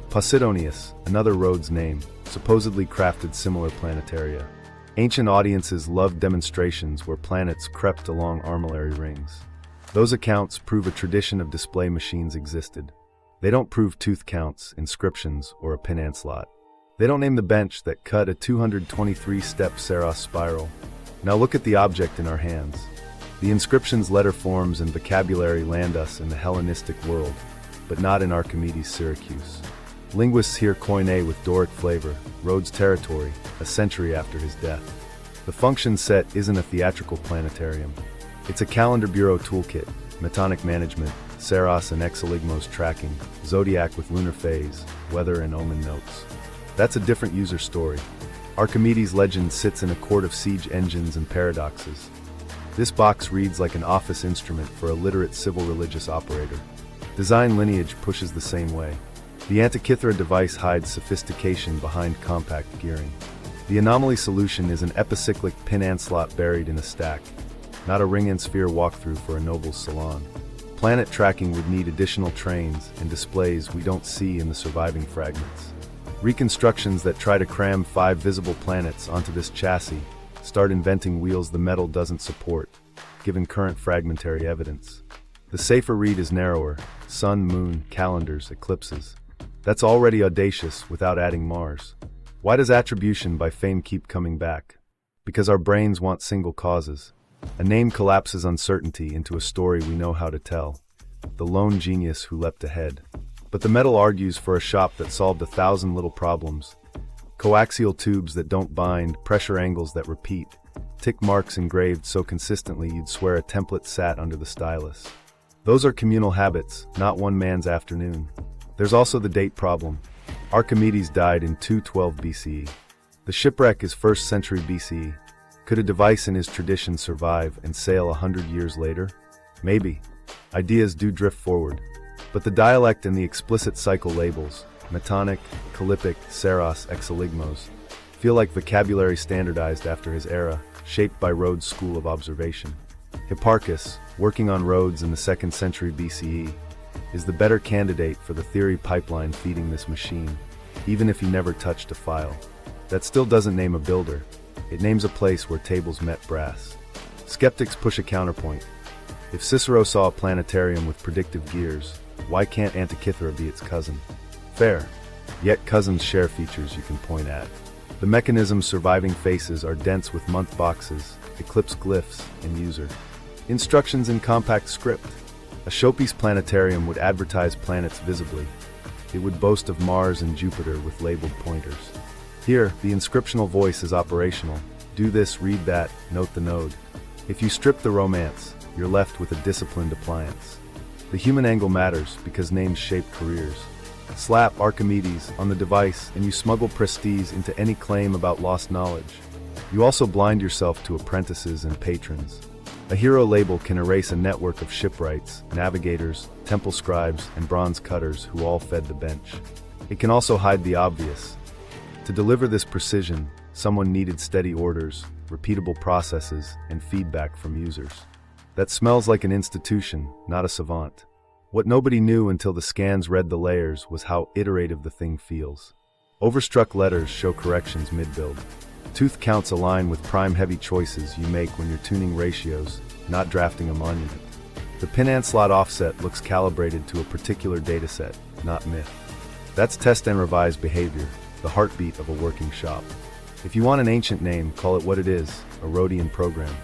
Posidonius, another Rhodes name, supposedly crafted similar planetaria. Ancient audiences loved demonstrations where planets crept along armillary rings. Those accounts prove a tradition of display machines existed. They don't prove tooth counts, inscriptions, or a pin-ant slot. They don't name the bench that cut a 223-step Saros spiral. Now look at the object in our hands. The inscription's letter forms and vocabulary land us in the Hellenistic world, but not in Archimedes' Syracuse. Linguists here koine with Doric flavor, Rhodes territory, a century after his death. The function set isn't a theatrical planetarium. It's a calendar bureau toolkit, metonic management, Saros and Exeligmos tracking, zodiac with lunar phase, weather and omen notes. That's a different user story. Archimedes' legend sits in a court of siege engines and paradoxes. This box reads like an office instrument for a literate civil religious operator. Design lineage pushes the same way. The Antikythera device hides sophistication behind compact gearing. The anomaly solution is an epicyclic pin-ant slot buried in a stack, not a ring and sphere walkthrough for a noble's salon. Planet tracking would need additional trains and displays we don't see in the surviving fragments. Reconstructions that try to cram 5 visible planets onto this chassis start inventing wheels the metal doesn't support, given current fragmentary evidence. The safer read is narrower: sun, moon, calendars, eclipses. That's already audacious without adding Mars. Why does attribution by fame keep coming back? Because our brains want single causes. A name collapses uncertainty into a story we know how to tell. The lone genius who leapt ahead. But the metal argues for a shop that solved 1,000 little problems. Coaxial tubes that don't bind, pressure angles that repeat, tick marks engraved so consistently you'd swear a template sat under the stylus. Those are communal habits, not one man's afternoon. There's also the date problem. Archimedes died in 212 BCE. The shipwreck is 1st century BCE. Could a device in his tradition survive and sail 100 years later? Maybe. Ideas do drift forward. But the dialect and the explicit cycle labels, metonic, Kallipic, Saros, Exeligmos, feel like vocabulary standardized after his era, shaped by Rhodes' school of observation. Hipparchus, working on Rhodes in the 2nd century BCE, is the better candidate for the theory pipeline feeding this machine, even if he never touched a file. That still doesn't name a builder. It names a place where tables met brass. Skeptics push a counterpoint. If Cicero saw a planetarium with predictive gears, why can't Antikythera be its cousin? Fair. Yet cousins share features you can point at. The mechanism's surviving faces are dense with month boxes, eclipse glyphs, and user instructions in compact script. A showpiece planetarium would advertise planets visibly. It would boast of Mars and Jupiter with labeled pointers. Here, the inscriptional voice is operational. Do this, read that, note the node. If you strip the romance, you're left with a disciplined appliance. The human angle matters because names shape careers. Slap Archimedes on the device and you smuggle prestige into any claim about lost knowledge. You also blind yourself to apprentices and patrons. A hero label can erase a network of shipwrights, navigators, temple scribes, and bronze cutters who all fed the bench. It can also hide the obvious. To deliver this precision, someone needed steady orders, repeatable processes, and feedback from users. That smells like an institution, not a savant. What nobody knew until the scans read the layers was how iterative the thing feels. Overstruck letters show corrections mid-build. Tooth counts align with prime-heavy choices you make when you're tuning ratios, not drafting a monument. The pin-ant slot offset looks calibrated to a particular dataset, not myth. That's test and revise behavior, the heartbeat of a working shop. If you want an ancient name, call it what it is, a Rhodian program.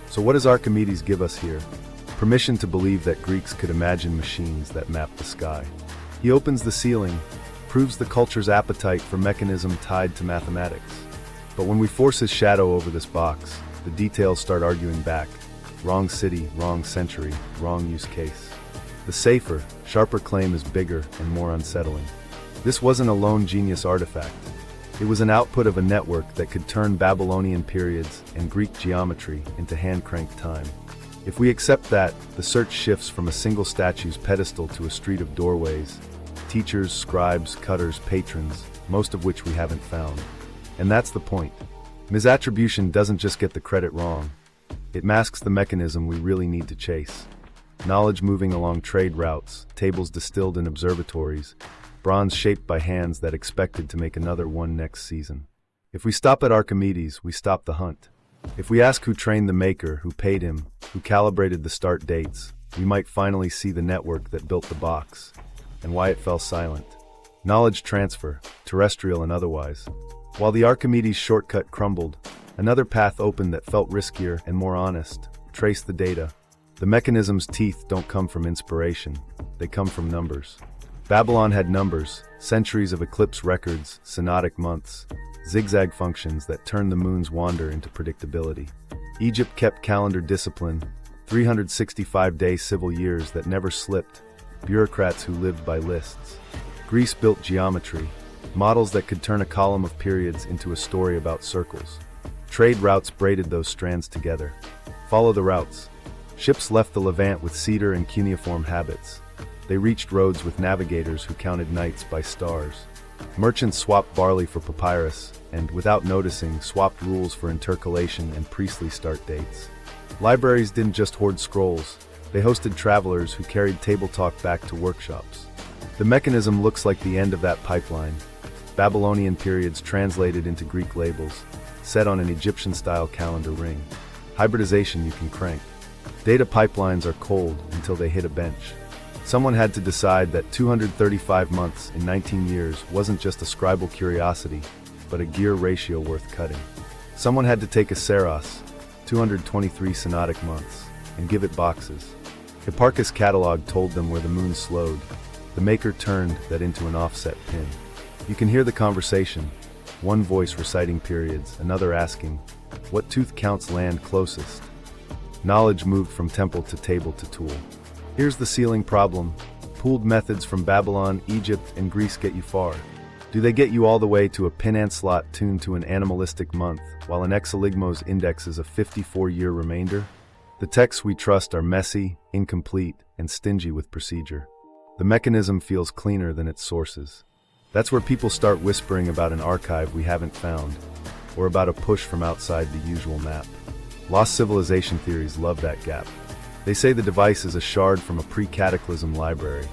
So what does Archimedes give us here? Permission to believe that Greeks could imagine machines that map the sky. He opens the ceiling, proves the culture's appetite for mechanism tied to mathematics. But when we force his shadow over this box, the details start arguing back. Wrong city, wrong century, wrong use case. The safer, sharper claim is bigger and more unsettling. This wasn't a lone genius artifact. It was an output of a network that could turn Babylonian periods and Greek geometry into hand-cranked time. If we accept that, the search shifts from a single statue's pedestal to a street of doorways, teachers, scribes, cutters, patrons, most of which we haven't found. And that's the point. Misattribution doesn't just get the credit wrong. It masks the mechanism we really need to chase. Knowledge moving along trade routes, tables distilled in observatories, bronze shaped by hands that expected to make another one next season. If we stop at Archimedes, we stop the hunt. If we ask who trained the maker, who paid him, who calibrated the start dates, we might finally see the network that built the box, and why it fell silent. Knowledge transfer, terrestrial and otherwise. While the Archimedes shortcut crumbled, another path opened that felt riskier and more honest. Trace the data. The mechanism's teeth don't come from inspiration, they come from numbers. Babylon had numbers, centuries of eclipse records, synodic months, zigzag functions that turned the moon's wander into predictability. Egypt kept calendar discipline, 365-day civil years that never slipped, bureaucrats who lived by lists. Greece built geometry, models that could turn a column of periods into a story about circles. Trade routes braided those strands together. Follow the routes. Ships left the Levant with cedar and cuneiform habits. They reached roads with navigators who counted nights by stars. Merchants swapped barley for papyrus, and, without noticing, swapped rules for intercalation and priestly start dates. Libraries didn't just hoard scrolls, they hosted travelers who carried table talk back to workshops. The mechanism looks like the end of that pipeline. Babylonian periods translated into Greek labels, set on an Egyptian-style calendar ring. Hybridization you can crank. Data pipelines are cold until they hit a bench. Someone had to decide that 235 months in 19 years wasn't just a scribal curiosity, but a gear ratio worth cutting. Someone had to take a Saros, 223 synodic months, and give it boxes. Hipparchus' catalog told them where the moon slowed. The maker turned that into an offset pin. You can hear the conversation, one voice reciting periods, another asking, what tooth counts land closest? Knowledge moved from temple to table to tool. Here's the ceiling problem. Pooled methods from Babylon, Egypt, and Greece get you far. Do they get you all the way to a pin-ant slot tuned to an animalistic month, while an exoligmos indexes a 54-year remainder? The texts we trust are messy, incomplete, and stingy with procedure. The mechanism feels cleaner than its sources. That's where people start whispering about an archive we haven't found, or about a push from outside the usual map. Lost civilization theories love that gap. They say the device is a shard from a pre-cataclysm library,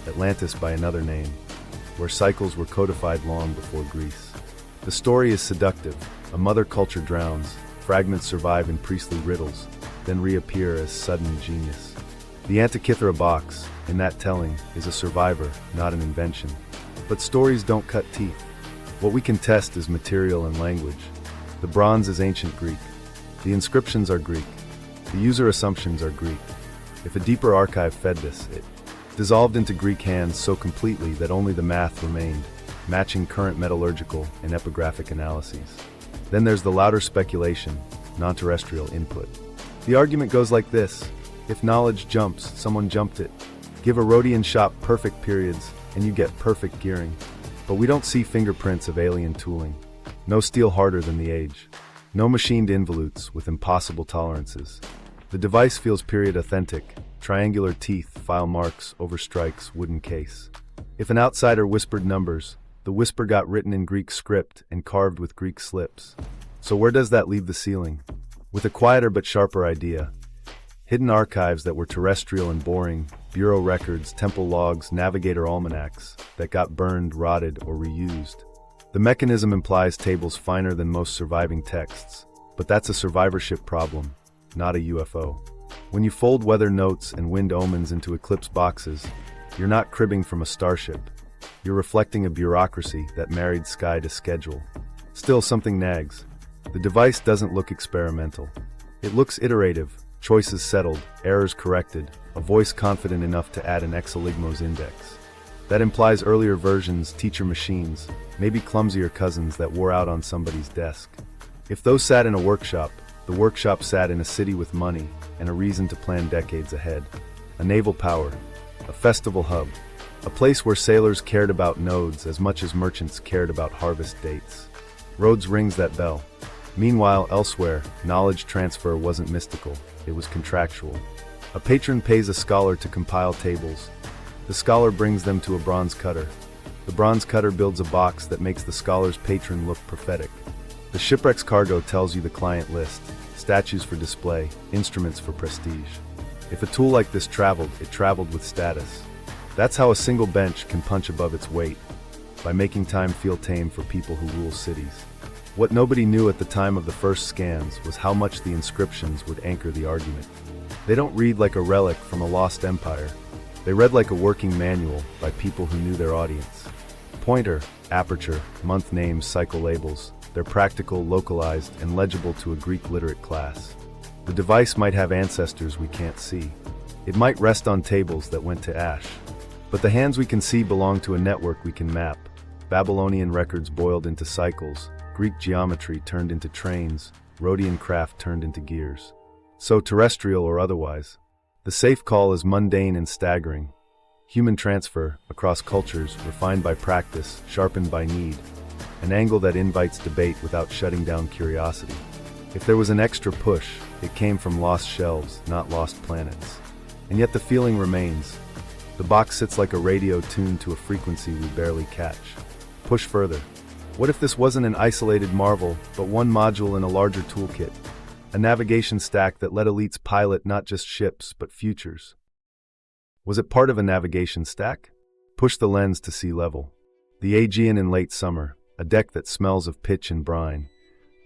Atlantis by another name, where cycles were codified long before Greece. The story is seductive. A mother culture drowns, fragments survive in priestly riddles, then reappear as sudden genius. The Antikythera box, in that telling, is a survivor, not an invention. But stories don't cut teeth. What we can test is material and language. The bronze is ancient Greek. The inscriptions are Greek. The user assumptions are Greek. If a deeper archive fed this, it dissolved into Greek hands so completely that only the math remained, matching current metallurgical and epigraphic analyses. Then there's the louder speculation, non-terrestrial input. The argument goes like this: if knowledge jumps, someone jumped it. Give a Rhodian shop perfect periods, and you get perfect gearing. But we don't see fingerprints of alien tooling. No steel harder than the age. No machined involutes with impossible tolerances. The device feels period authentic, triangular teeth, file marks, overstrikes, wooden case. If an outsider whispered numbers, the whisper got written in Greek script and carved with Greek slips. So where does that leave the ceiling? With a quieter but sharper idea. Hidden archives that were terrestrial and boring, bureau records, temple logs, navigator almanacs that got burned, rotted, or reused. The mechanism implies tables finer than most surviving texts, but that's a survivorship problem, not a UFO. When you fold weather notes and wind omens into eclipse boxes, you're not cribbing from a starship. You're reflecting a bureaucracy that married sky to schedule. Still, something nags. The device doesn't look experimental. It looks iterative, choices settled, errors corrected, a voice confident enough to add an exoligmos index. That implies earlier versions, teacher machines, maybe clumsier cousins that wore out on somebody's desk. If those sat in a workshop, the workshop sat in a city with money and a reason to plan decades ahead. A naval power, a festival hub, a place where sailors cared about nodes as much as merchants cared about harvest dates. Rhodes rings that bell. Meanwhile, elsewhere, knowledge transfer wasn't mystical, it was contractual. A patron pays a scholar to compile tables. The scholar brings them to a bronze cutter. The bronze cutter builds a box that makes the scholar's patron look prophetic. The shipwreck's cargo tells you the client list, statues for display, instruments for prestige. If a tool like this traveled, it traveled with status. That's how a single bench can punch above its weight, by making time feel tame for people who rule cities. What nobody knew at the time of the first scans was how much the inscriptions would anchor the argument. They don't read like a relic from a lost empire. They read like a working manual by people who knew their audience. Pointer, aperture, month names, cycle labels. They're practical, localized, and legible to a Greek literate class. The device might have ancestors we can't see. It might rest on tables that went to ash. But the hands we can see belong to a network we can map. Babylonian records boiled into cycles, Greek geometry turned into trains, Rhodian craft turned into gears. So terrestrial or otherwise, the safe call is mundane and staggering. Human transfer, across cultures, refined by practice, sharpened by need. An angle that invites debate without shutting down curiosity. If there was an extra push, it came from lost shelves, not lost planets. And yet the feeling remains. The box sits like a radio tuned to a frequency we barely catch. Push further. What if this wasn't an isolated marvel, but one module in a larger toolkit? A navigation stack that let elites pilot not just ships, but futures. Was it part of a navigation stack? Push the lens to sea level. The Aegean in late summer, a deck that smells of pitch and brine.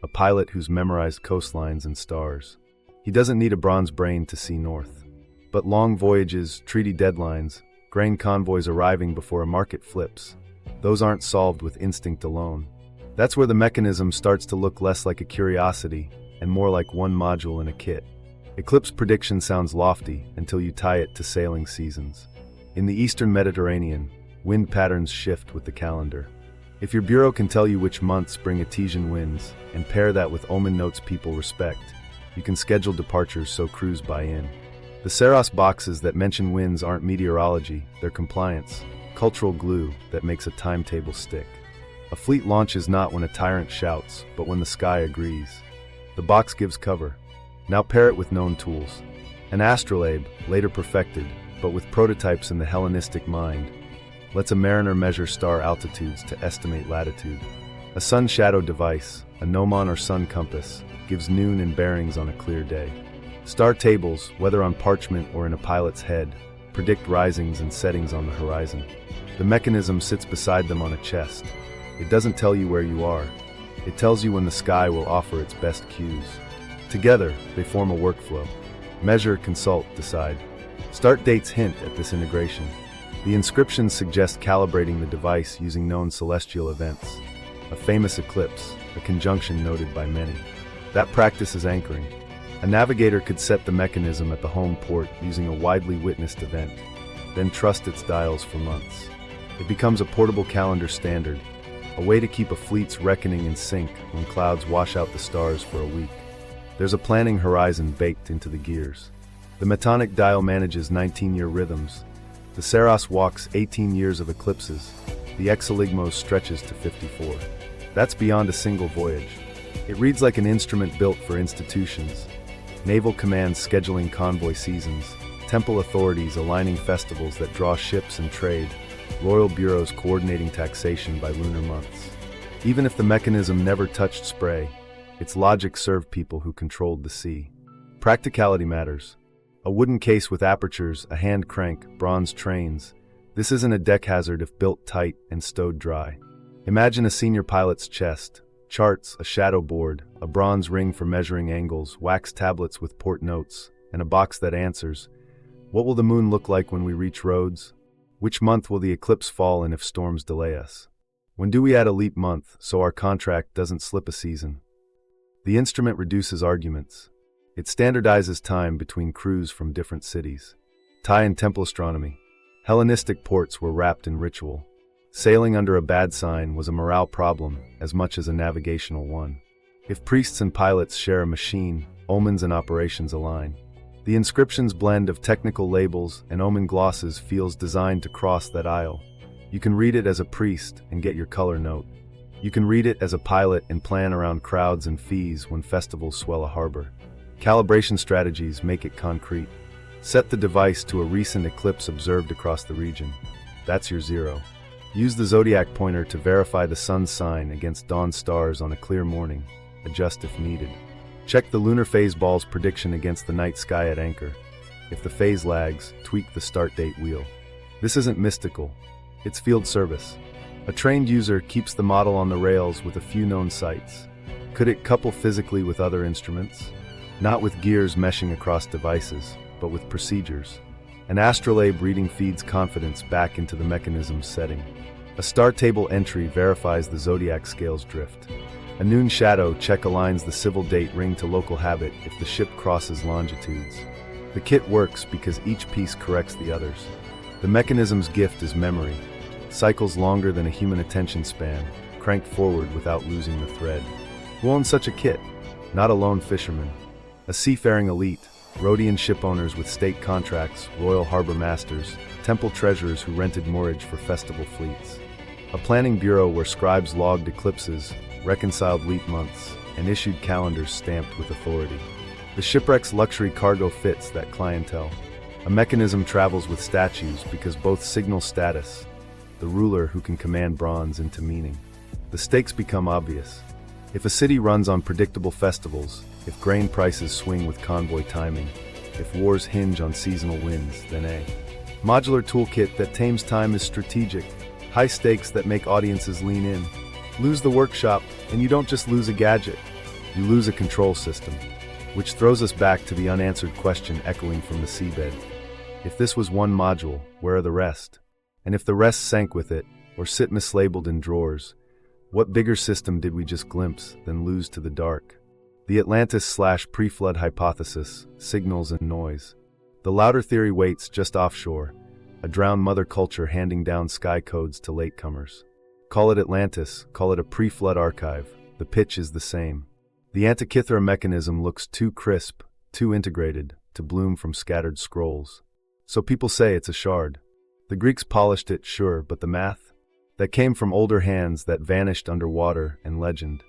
A pilot who's memorized coastlines and stars. He doesn't need a bronze brain to see north. But long voyages, treaty deadlines, grain convoys arriving before a market flips. Those aren't solved with instinct alone. That's where the mechanism starts to look less like a curiosity and more like one module in a kit. Eclipse prediction sounds lofty until you tie it to sailing seasons. In the eastern Mediterranean, wind patterns shift with the calendar. If your bureau can tell you which months bring Etesian winds and pair that with omen notes people respect, you can schedule departures so crews buy in. The Saros boxes that mention winds aren't meteorology, they're compliance, cultural glue that makes a timetable stick. A fleet launches not when a tyrant shouts, but when the sky agrees. The box gives cover. Now pair it with known tools. An astrolabe, later perfected, but with prototypes in the Hellenistic mind, lets a mariner measure star altitudes to estimate latitude. A sun shadow device, a gnomon or sun compass, gives noon and bearings on a clear day. Star tables, whether on parchment or in a pilot's head, predict risings and settings on the horizon. The mechanism sits beside them on a chest. It doesn't tell you where you are. It tells you when the sky will offer its best cues. Together, they form a workflow. Measure, consult, decide. Start dates hint at this integration. The inscriptions suggest calibrating the device using known celestial events. A famous eclipse, a conjunction noted by many. That practice is anchoring. A navigator could set the mechanism at the home port using a widely witnessed event, then trust its dials for months. It becomes a portable calendar standard, a way to keep a fleet's reckoning in sync when clouds wash out the stars for a week. There's a planning horizon baked into the gears. The Metonic dial manages 19-year rhythms. The Saros walks 18 years of eclipses. The Exeligmos stretches to 54. That's beyond a single voyage. It reads like an instrument built for institutions. Naval commands scheduling convoy seasons, temple authorities aligning festivals that draw ships and trade, royal bureaus coordinating taxation by lunar months. Even if the mechanism never touched spray, its logic served people who controlled the sea. Practicality matters. A wooden case with apertures, a hand crank, bronze trains. This isn't a deck hazard if built tight and stowed dry. Imagine a senior pilot's chest. Charts, a shadow board, a bronze ring for measuring angles, wax tablets with port notes, and a box that answers, what will the moon look like when we reach Rhodes? Which month will the eclipse fall and if storms delay us? When do we add a leap month so our contract doesn't slip a season? The instrument reduces arguments. It standardizes time between crews from different cities. Tie and temple astronomy. Hellenistic ports were wrapped in ritual. Sailing under a bad sign was a morale problem as much as a navigational one. If priests and pilots share a machine, omens and operations align. The inscription's blend of technical labels and omen glosses feels designed to cross that aisle. You can read it as a priest and get your color note. You can read it as a pilot and plan around crowds and fees when festivals swell a harbor. Calibration strategies make it concrete. Set the device to a recent eclipse observed across the region. That's your zero. Use the zodiac pointer to verify the sun's sign against dawn stars on a clear morning. Adjust if needed. Check the lunar phase ball's prediction against the night sky at anchor. If the phase lags, tweak the start date wheel. This isn't mystical. It's field service. A trained user keeps the model on the rails with a few known sights. Could it couple physically with other instruments? Not with gears meshing across devices. but with procedures. An astrolabe reading feeds confidence back into the mechanism's setting. A star table entry verifies the zodiac scale's drift. A noon shadow check aligns the civil date ring to local habit if the ship crosses longitudes. The kit works because each piece corrects the others. The mechanism's gift is memory. Cycles longer than a human attention span, cranked forward without losing the thread. Who owns such a kit? Not a lone fisherman. A seafaring elite, Rhodian shipowners with state contracts, royal harbor masters, temple treasurers who rented moorage for festival fleets. A planning bureau where scribes logged eclipses, reconciled wheat months, and issued calendars stamped with authority. The shipwreck's luxury cargo fits that clientele. A mechanism travels with statues because both signal status, the ruler who can command bronze into meaning. The stakes become obvious. If a city runs on predictable festivals, if grain prices swing with convoy timing, if wars hinge on seasonal winds, then a modular toolkit that tames time is strategic. High stakes that make audiences lean in. Lose the workshop, and you don't just lose a gadget, you lose a control system. Which throws us back to the unanswered question echoing from the seabed. If this was one module, where are the rest? And if the rest sank with it, or sit mislabeled in drawers, what bigger system did we just glimpse, then lose to the dark? The Atlantis/pre-flood hypothesis, signals and noise. The louder theory waits just offshore, a drowned mother culture handing down sky codes to latecomers. Call it Atlantis, call it a pre-flood archive, the pitch is the same. The Antikythera mechanism looks too crisp, too integrated, to bloom from scattered scrolls. So people say it's a shard. The Greeks polished it, sure, but the math? That came from older hands that vanished under water and legend.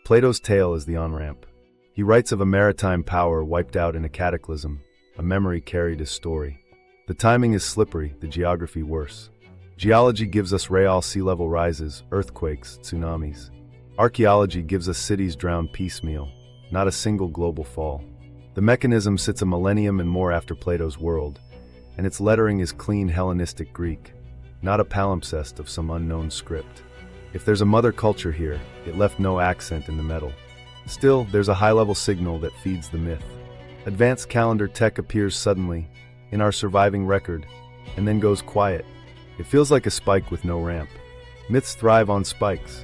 Plato's tale is the on-ramp. He writes of a maritime power wiped out in a cataclysm, a memory carried as story. The timing is slippery, the geography worse. Geology gives us real sea level rises, earthquakes, tsunamis. Archaeology gives us cities drowned piecemeal, not a single global fall. The mechanism sits a millennium and more after Plato's world, and its lettering is clean Hellenistic Greek, not a palimpsest of some unknown script. If there's a mother culture here, it left no accent in the metal. Still, there's a high-level signal that feeds the myth. Advanced calendar tech appears suddenly, in our surviving record, and then goes quiet. It feels like a spike with no ramp. Myths thrive on spikes.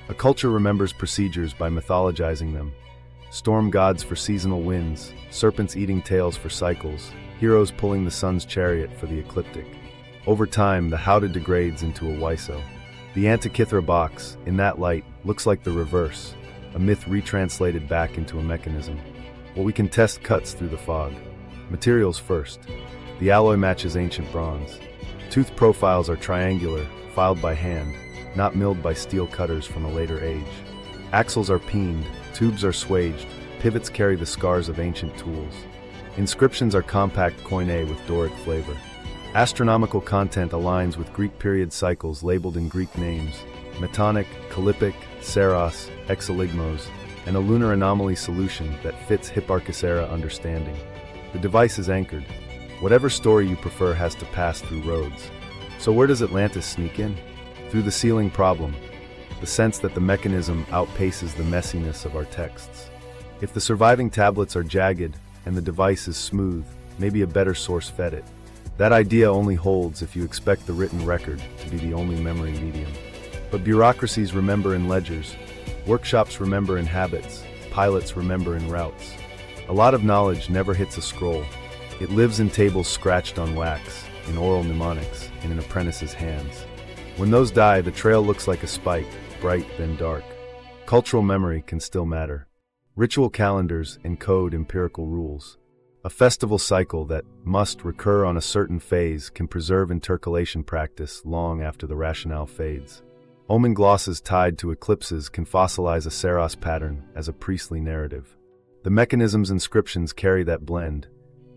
A culture remembers procedures by mythologizing them. Storm gods for seasonal winds, serpents eating tails for cycles, heroes pulling the sun's chariot for the ecliptic. Over time, the howdah degrades into a WISO. The Antikythera box, in that light, looks like the reverse, a myth retranslated back into a mechanism. What we can test cuts through the fog. Materials first. The alloy matches ancient bronze. Tooth profiles are triangular, filed by hand, not milled by steel cutters from a later age. Axles are peened, tubes are swaged, pivots carry the scars of ancient tools. Inscriptions are compact koine with Doric flavor. Astronomical content aligns with Greek period cycles labeled in Greek names, Metonic, Kallipic, Saros, Exoligmos, and a lunar anomaly solution that fits Hipparchusera understanding. The device is anchored. Whatever story you prefer has to pass through roads. So where does Atlantis sneak in? Through the ceiling problem, the sense that the mechanism outpaces the messiness of our texts. If the surviving tablets are jagged and the device is smooth, maybe a better source fed it. That idea only holds if you expect the written record to be the only memory medium. But bureaucracies remember in ledgers, workshops remember in habits, pilots remember in routes. A lot of knowledge never hits a scroll. It lives in tables scratched on wax, in oral mnemonics, in an apprentice's hands. When those die, the trail looks like a spike, bright then dark. Cultural memory can still matter. Ritual calendars encode empirical rules. A festival cycle that must recur on a certain phase can preserve intercalation practice long after the rationale fades. Omen glosses tied to eclipses can fossilize a Saros pattern as a priestly narrative. The mechanism's inscriptions carry that blend,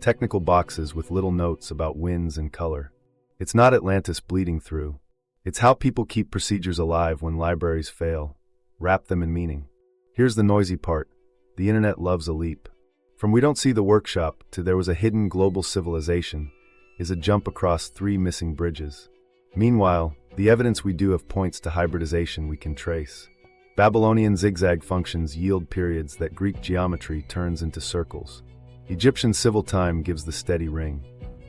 technical boxes with little notes about winds and color. It's not Atlantis bleeding through. It's how people keep procedures alive when libraries fail, wrap them in meaning. Here's the noisy part. The internet loves a leap. From we don't see the workshop to there was a hidden global civilization is a jump across 3 missing bridges. Meanwhile, the evidence we do have points to hybridization we can trace. Babylonian zigzag functions yield periods that Greek geometry turns into circles. Egyptian civil time gives the steady ring.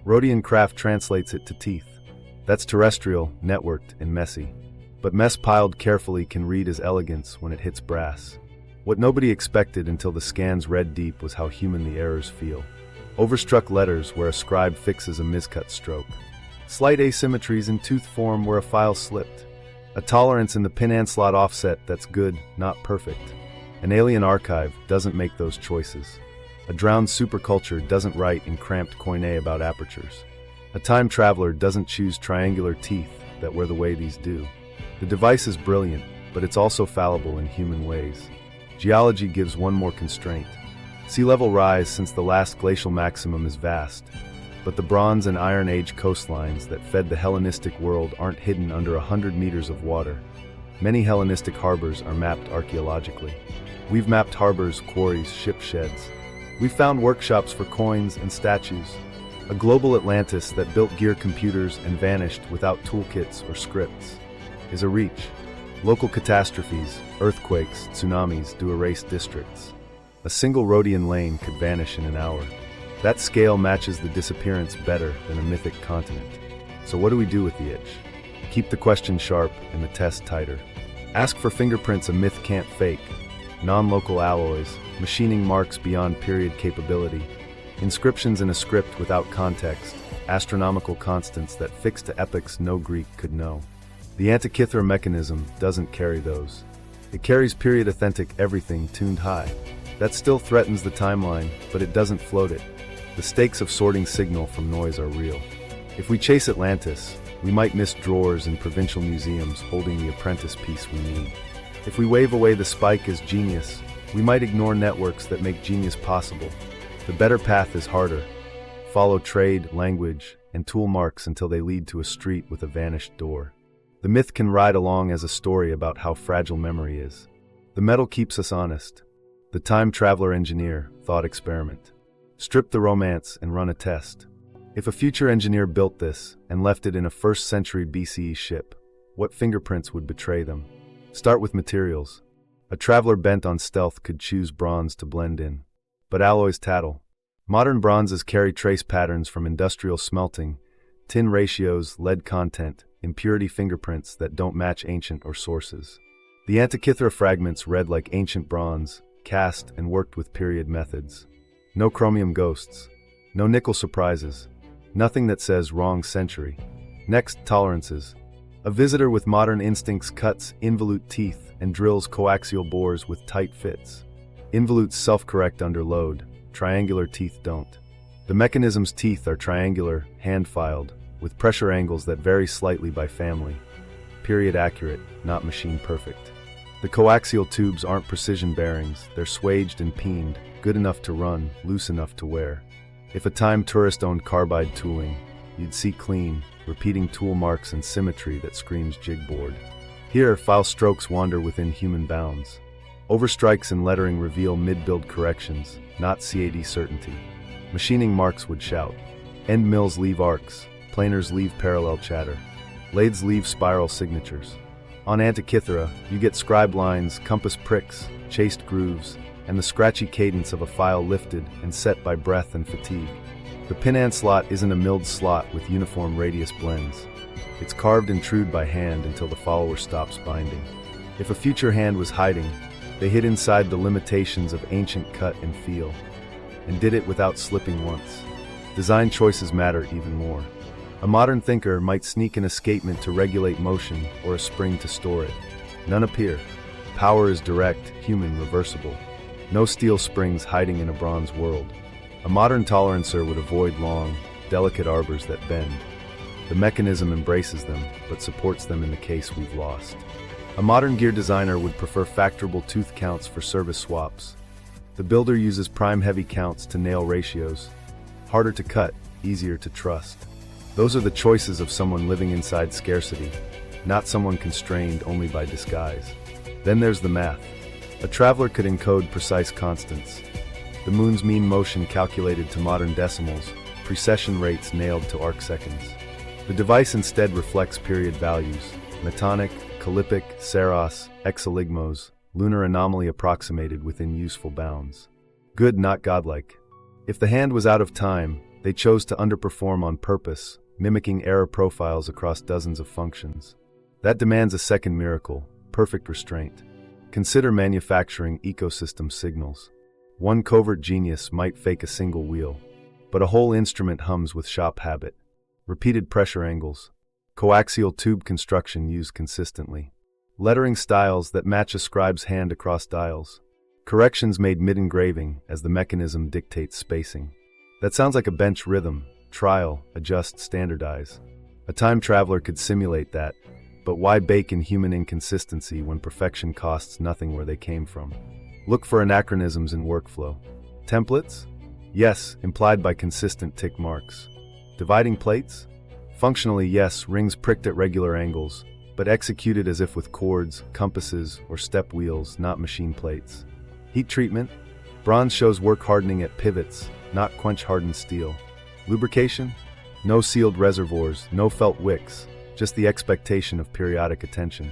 Rhodian craft translates it to teeth. That's terrestrial, networked, and messy. But mess piled carefully can read as elegance when it hits brass. What nobody expected until the scans read deep was how human the errors feel. Overstruck letters where a scribe fixes a miscut stroke. Slight asymmetries in tooth form where a file slipped. A tolerance in the pin and slot offset that's good, not perfect. An alien archive doesn't make those choices. A drowned superculture doesn't write in cramped Koine about apertures. A time traveler doesn't choose triangular teeth that wear the way these do. The device is brilliant, but it's also fallible in human ways. Geology gives one more constraint. Sea level rise since the last glacial maximum is vast, but the Bronze and Iron Age coastlines that fed the Hellenistic world aren't hidden under 100 meters of water. Many Hellenistic harbors are mapped archaeologically. We've mapped harbors, quarries, ship sheds. We've found workshops for coins and statues. A global Atlantis that built gear computers and vanished without toolkits or scripts is a reach. Local catastrophes, earthquakes, tsunamis do erase districts. A single Rhodian lane could vanish in an hour. That scale matches the disappearance better than a mythic continent. So what do we do with the itch? Keep the question sharp and the test tighter. Ask for fingerprints a myth can't fake, non-local alloys, machining marks beyond period capability, inscriptions in a script without context, astronomical constants that fix to epochs no Greek could know. The Antikythera mechanism doesn't carry those. It carries period-authentic everything tuned high. That still threatens the timeline, but it doesn't float it. The stakes of sorting signal from noise are real. If we chase Atlantis, we might miss drawers in provincial museums holding the apprentice piece we need. If we wave away the spike as genius, we might ignore networks that make genius possible. The better path is harder. Follow trade, language, and tool marks until they lead to a street with a vanished door. The myth can ride along as a story about how fragile memory is. The metal keeps us honest. The time traveler engineer, thought experiment. Strip the romance and run a test. If a future engineer built this and left it in a 1st century BCE ship, what fingerprints would betray them? Start with materials. A traveler bent on stealth could choose bronze to blend in. But alloys tattle. Modern bronzes carry trace patterns from industrial smelting, tin ratios, lead content, impurity fingerprints that don't match ancient or sources. The Antikythera fragments read like ancient bronze, cast and worked with period methods. No chromium ghosts. No nickel surprises. Nothing that says wrong century. Next, tolerances. A visitor with modern instincts cuts involute teeth and drills coaxial bores with tight fits. Involutes self-correct under load. Triangular teeth don't. The mechanism's teeth are triangular, hand-filed, with pressure angles that vary slightly by family. Period accurate, not machine perfect. The coaxial tubes aren't precision bearings, they're swaged and peened, good enough to run, loose enough to wear. If a time tourist owned carbide tooling, you'd see clean, repeating tool marks and symmetry that screams jigboard. Here, file strokes wander within human bounds. Overstrikes and lettering reveal mid-build corrections, not CAD certainty. Machining marks would shout. End mills leave arcs, planers leave parallel chatter. Lathes leave spiral signatures. On Antikythera, you get scribe lines, compass pricks, chased grooves, and the scratchy cadence of a file lifted and set by breath and fatigue. The pin and slot isn't a milled slot with uniform radius blends. It's carved and trued by hand until the follower stops binding. If a future hand was hiding, they hid inside the limitations of ancient cut and feel, and did it without slipping once. Design choices matter even more. A modern thinker might sneak an escapement to regulate motion or a spring to store it. None appear. Power is direct, human, reversible. No steel springs hiding in a bronze world. A modern tolerancer would avoid long, delicate arbors that bend. The mechanism embraces them, but supports them in the case we've lost. A modern gear designer would prefer factorable tooth counts for service swaps. The builder uses prime heavy counts to nail ratios. Harder to cut, easier to trust. Those are the choices of someone living inside scarcity, not someone constrained only by disguise. Then there's the math. A traveler could encode precise constants. The moon's mean motion calculated to modern decimals, precession rates nailed to arc seconds. The device instead reflects period values, metonic, Callipic, Saros, exoligmos, lunar anomaly approximated within useful bounds. Good, not godlike. If the hand was out of time, they chose to underperform on purpose, mimicking error profiles across dozens of functions. That demands a second miracle: perfect restraint. Consider manufacturing ecosystem signals. One covert genius might fake a single wheel, but a whole instrument hums with shop habit. Repeated pressure angles. Coaxial tube construction used consistently. Lettering styles that match a scribe's hand across dials. Corrections made mid-engraving as the mechanism dictates spacing. That sounds like a bench rhythm. Trial, adjust, standardize. A time traveler could simulate that, but why bake in human inconsistency when perfection costs nothing where they came from? Look for anachronisms in workflow. Templates? Yes, implied by consistent tick marks. Dividing plates? Functionally, yes, rings pricked at regular angles, but executed as if with cords, compasses, or step wheels, not machine plates. Heat treatment? Bronze shows work hardening at pivots, not quench-hardened steel. Lubrication? No sealed reservoirs, no felt wicks, just the expectation of periodic attention.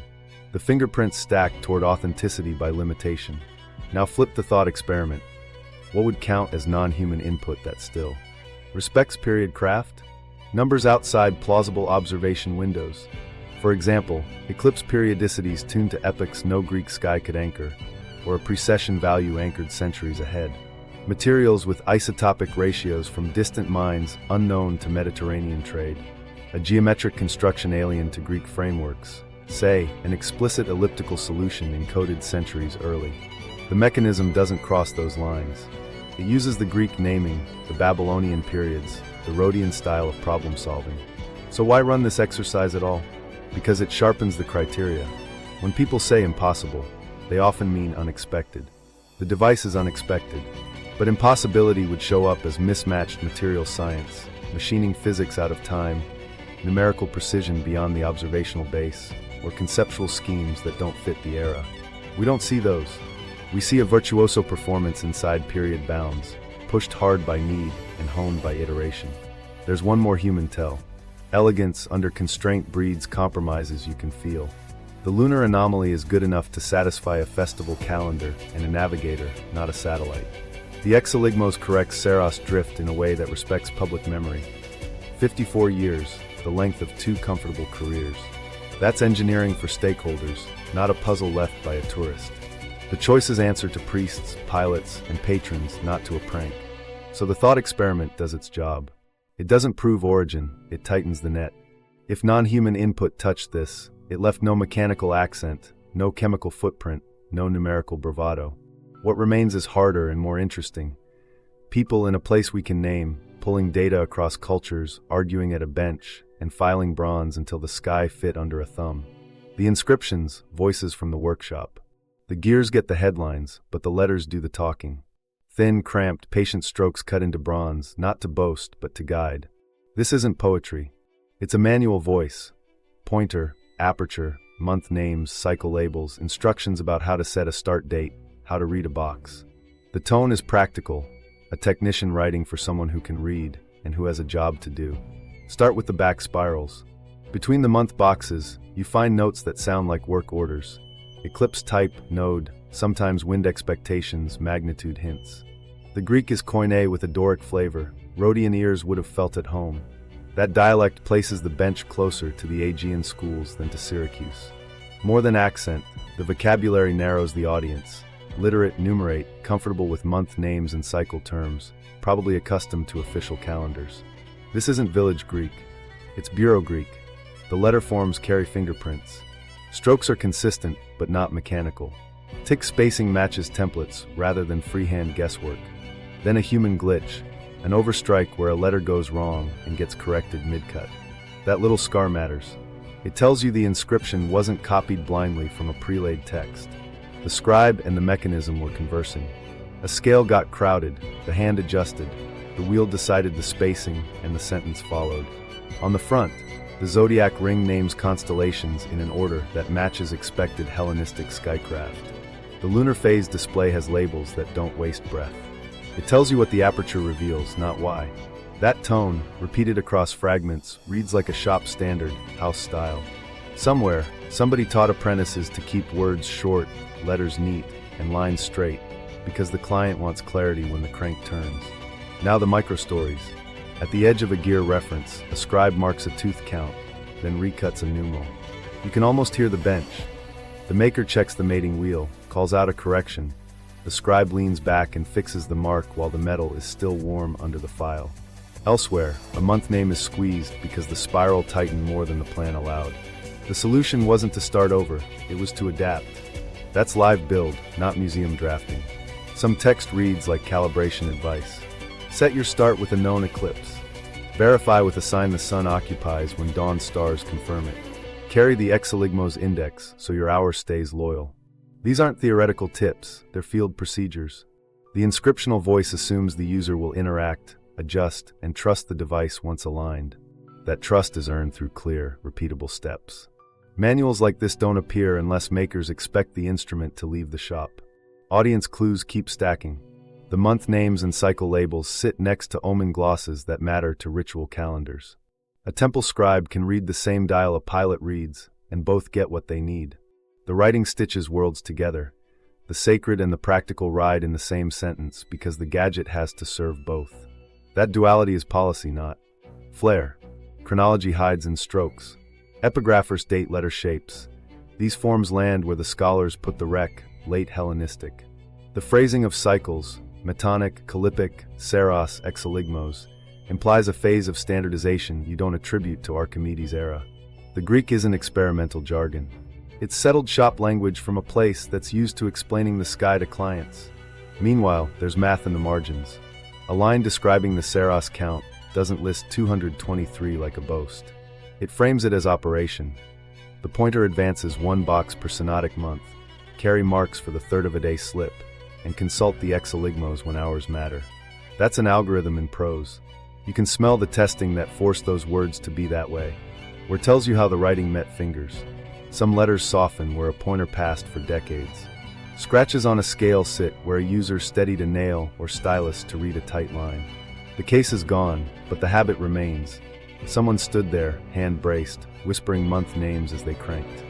The fingerprints stack toward authenticity by limitation. Now flip the thought experiment. What would count as non-human input that still respects period craft? Numbers outside plausible observation windows. For example, eclipse periodicities tuned to epochs no Greek sky could anchor, or a precession value anchored centuries ahead. Materials with isotopic ratios from distant mines unknown to Mediterranean trade. A geometric construction alien to Greek frameworks. Say, an explicit elliptical solution encoded centuries early. The mechanism doesn't cross those lines. It uses the Greek naming, the Babylonian periods, the Rhodian style of problem solving. So why run this exercise at all? Because it sharpens the criteria. When people say impossible, they often mean unexpected. The device is unexpected, but impossibility would show up as mismatched material science, machining physics out of time, numerical precision beyond the observational base, or conceptual schemes that don't fit the era. We don't see those. We see a virtuoso performance inside period bounds, pushed hard by need and honed by iteration. There's one more human tell. Elegance under constraint breeds compromises you can feel. The lunar anomaly is good enough to satisfy a festival calendar and a navigator, not a satellite. The Exeligmos corrects Saros drift in a way that respects public memory. 54 years, the length of 2 comfortable careers. That's engineering for stakeholders, not a puzzle left by a tourist. The choices answer to priests, pilots, and patrons, not to a prank. So the thought experiment does its job. It doesn't prove origin, it tightens the net. If non-human input touched this, it left no mechanical accent, no chemical footprint, no numerical bravado. What remains is harder and more interesting. People in a place we can name, pulling data across cultures, arguing at a bench, and filing bronze until the sky fit under a thumb. The inscriptions, voices from the workshop. The gears get the headlines, but the letters do the talking. Thin, cramped, patient strokes cut into bronze, not to boast, but to guide. This isn't poetry. It's a manual voice. Pointer, aperture, month names, cycle labels, instructions about how to set a start date, how to read a box. The tone is practical, a technician writing for someone who can read and who has a job to do. Start with the back spirals. Between the month boxes, you find notes that sound like work orders. Eclipse type, node, sometimes wind expectations, magnitude hints. The Greek is koine with a Doric flavor. Rhodian ears would have felt at home. That dialect places the bench closer to the Aegean schools than to Syracuse. More than accent, the vocabulary narrows the audience. Literate, numerate, comfortable with month names and cycle terms, probably accustomed to official calendars. This isn't village Greek. It's Bureau Greek. The letter forms carry fingerprints. Strokes are consistent, but not mechanical. Tick spacing matches templates rather than freehand guesswork. Then a human glitch, an overstrike where a letter goes wrong and gets corrected mid-cut. That little scar matters. It tells you the inscription wasn't copied blindly from a prelayed text. The scribe and the mechanism were conversing. A scale got crowded, the hand adjusted, the wheel decided the spacing, and the sentence followed. On the front, the zodiac ring names constellations in an order that matches expected Hellenistic skycraft. The lunar phase display has labels that don't waste breath. It tells you what the aperture reveals, not why. That tone, repeated across fragments, reads like a shop standard, house style. Somewhere, somebody taught apprentices to keep words short, letters neat, and lines straight, because the client wants clarity when the crank turns. Now the micro-stories. At the edge of a gear reference, a scribe marks a tooth count, then recuts a numeral. You can almost hear the bench. The maker checks the mating wheel, calls out a correction. The scribe leans back and fixes the mark while the metal is still warm under the file. Elsewhere, a month name is squeezed because the spiral tightened more than the plan allowed. The solution wasn't to start over, it was to adapt. That's live build, not museum drafting. Some text reads like calibration advice. Set your start with a known eclipse. Verify with a sign the sun occupies when dawn stars confirm it. Carry the Exeligmos index so your hour stays loyal. These aren't theoretical tips, they're field procedures. The inscriptional voice assumes the user will interact, adjust, and trust the device once aligned. That trust is earned through clear, repeatable steps. Manuals like this don't appear unless makers expect the instrument to leave the shop. Audience clues keep stacking. The month names and cycle labels sit next to omen glosses that matter to ritual calendars. A temple scribe can read the same dial a pilot reads, and both get what they need. The writing stitches worlds together. The sacred and the practical ride in the same sentence because the gadget has to serve both. That duality is policy, not flair. Chronology hides in strokes. Epigraphers date letter shapes. These forms land where the scholars put the rec, late Hellenistic. The phrasing of cycles, metonic, kallipic, seros, exeligmos, implies a phase of standardization you don't attribute to Archimedes' era. The Greek isn't experimental jargon. It's settled shop language from a place that's used to explaining the sky to clients. Meanwhile, there's math in the margins. A line describing the seros count doesn't list 223 like a boast. It frames it as operation. The pointer advances 1 box per synodic month, carry marks for the third of a day slip, and consult the exeligmos when hours matter. That's an algorithm in prose. You can smell the testing that forced those words to be that way, where it tells you how the writing met fingers. Some letters soften where a pointer passed for decades. Scratches on a scale sit where a user steadied a nail or stylus to read a tight line. The case is gone, but the habit remains. Someone stood there, hand braced, whispering month names as they cranked.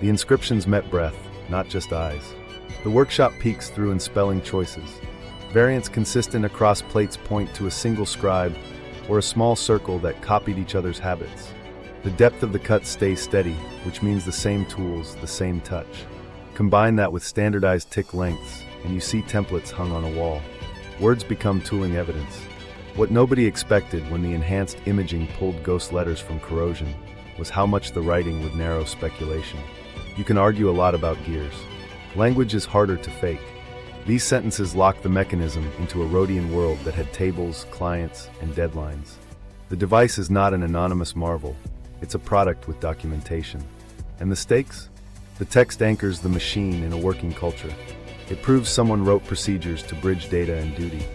The inscriptions met breath, not just eyes. The workshop peeks through in spelling choices. Variants consistent across plates point to a single scribe or a small circle that copied each other's habits. The depth of the cut stays steady, which means the same tools, the same touch. Combine that with standardized tick lengths, and you see templates hung on a wall. Words become tooling evidence. What nobody expected when the enhanced imaging pulled ghost letters from corrosion was how much the writing would narrow speculation. You can argue a lot about gears. Language is harder to fake. These sentences lock the mechanism into a Rhodian world that had tables, clients, and deadlines. The device is not an anonymous marvel. It's a product with documentation. And the stakes? The text anchors the machine in a working culture. It proves someone wrote procedures to bridge data and duty.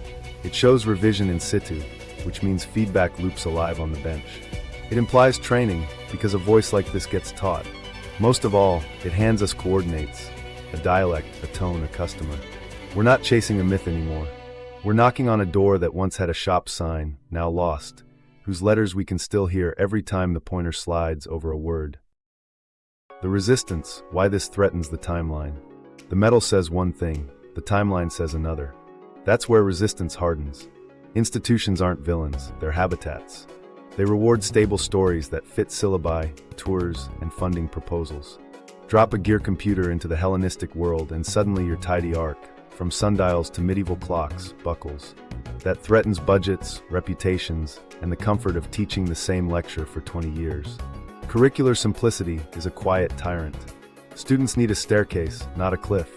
It shows revision in situ, which means feedback loops alive on the bench. It implies training, because a voice like this gets taught. Most of all, it hands us coordinates, a dialect, a tone, a customer. We're not chasing a myth anymore. We're knocking on a door that once had a shop sign, now lost, whose letters we can still hear every time the pointer slides over a word. The resistance, why this threatens the timeline. The metal says one thing, the timeline says another. That's where resistance hardens. Institutions aren't villains, they're habitats. They reward stable stories that fit syllabi, tours, and funding proposals. Drop a gear computer into the Hellenistic world and suddenly your tidy arc, from sundials to medieval clocks, buckles. That threatens budgets, reputations, and the comfort of teaching the same lecture for 20 years. Curricular simplicity is a quiet tyrant. Students need a staircase, not a cliff.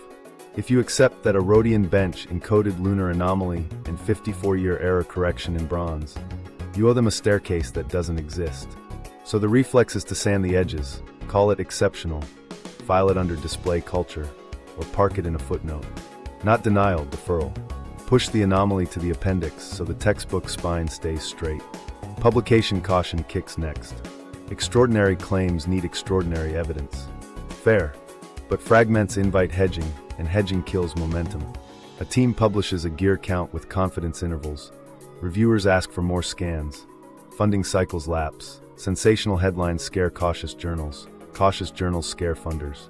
If you accept that a Rhodian bench encoded lunar anomaly and 54-year error correction in bronze, you owe them a staircase that doesn't exist. So the reflex is to sand the edges, call it exceptional, file it under display culture, or park it in a footnote. Not denial, deferral. Push the anomaly to the appendix so the textbook spine stays straight. Publication caution kicks next. Extraordinary claims need extraordinary evidence. Fair. But fragments invite hedging, and hedging kills momentum. A team publishes a gear count with confidence intervals. Reviewers ask for more scans. Funding cycles lapse. Sensational headlines scare cautious journals. Cautious journals scare funders.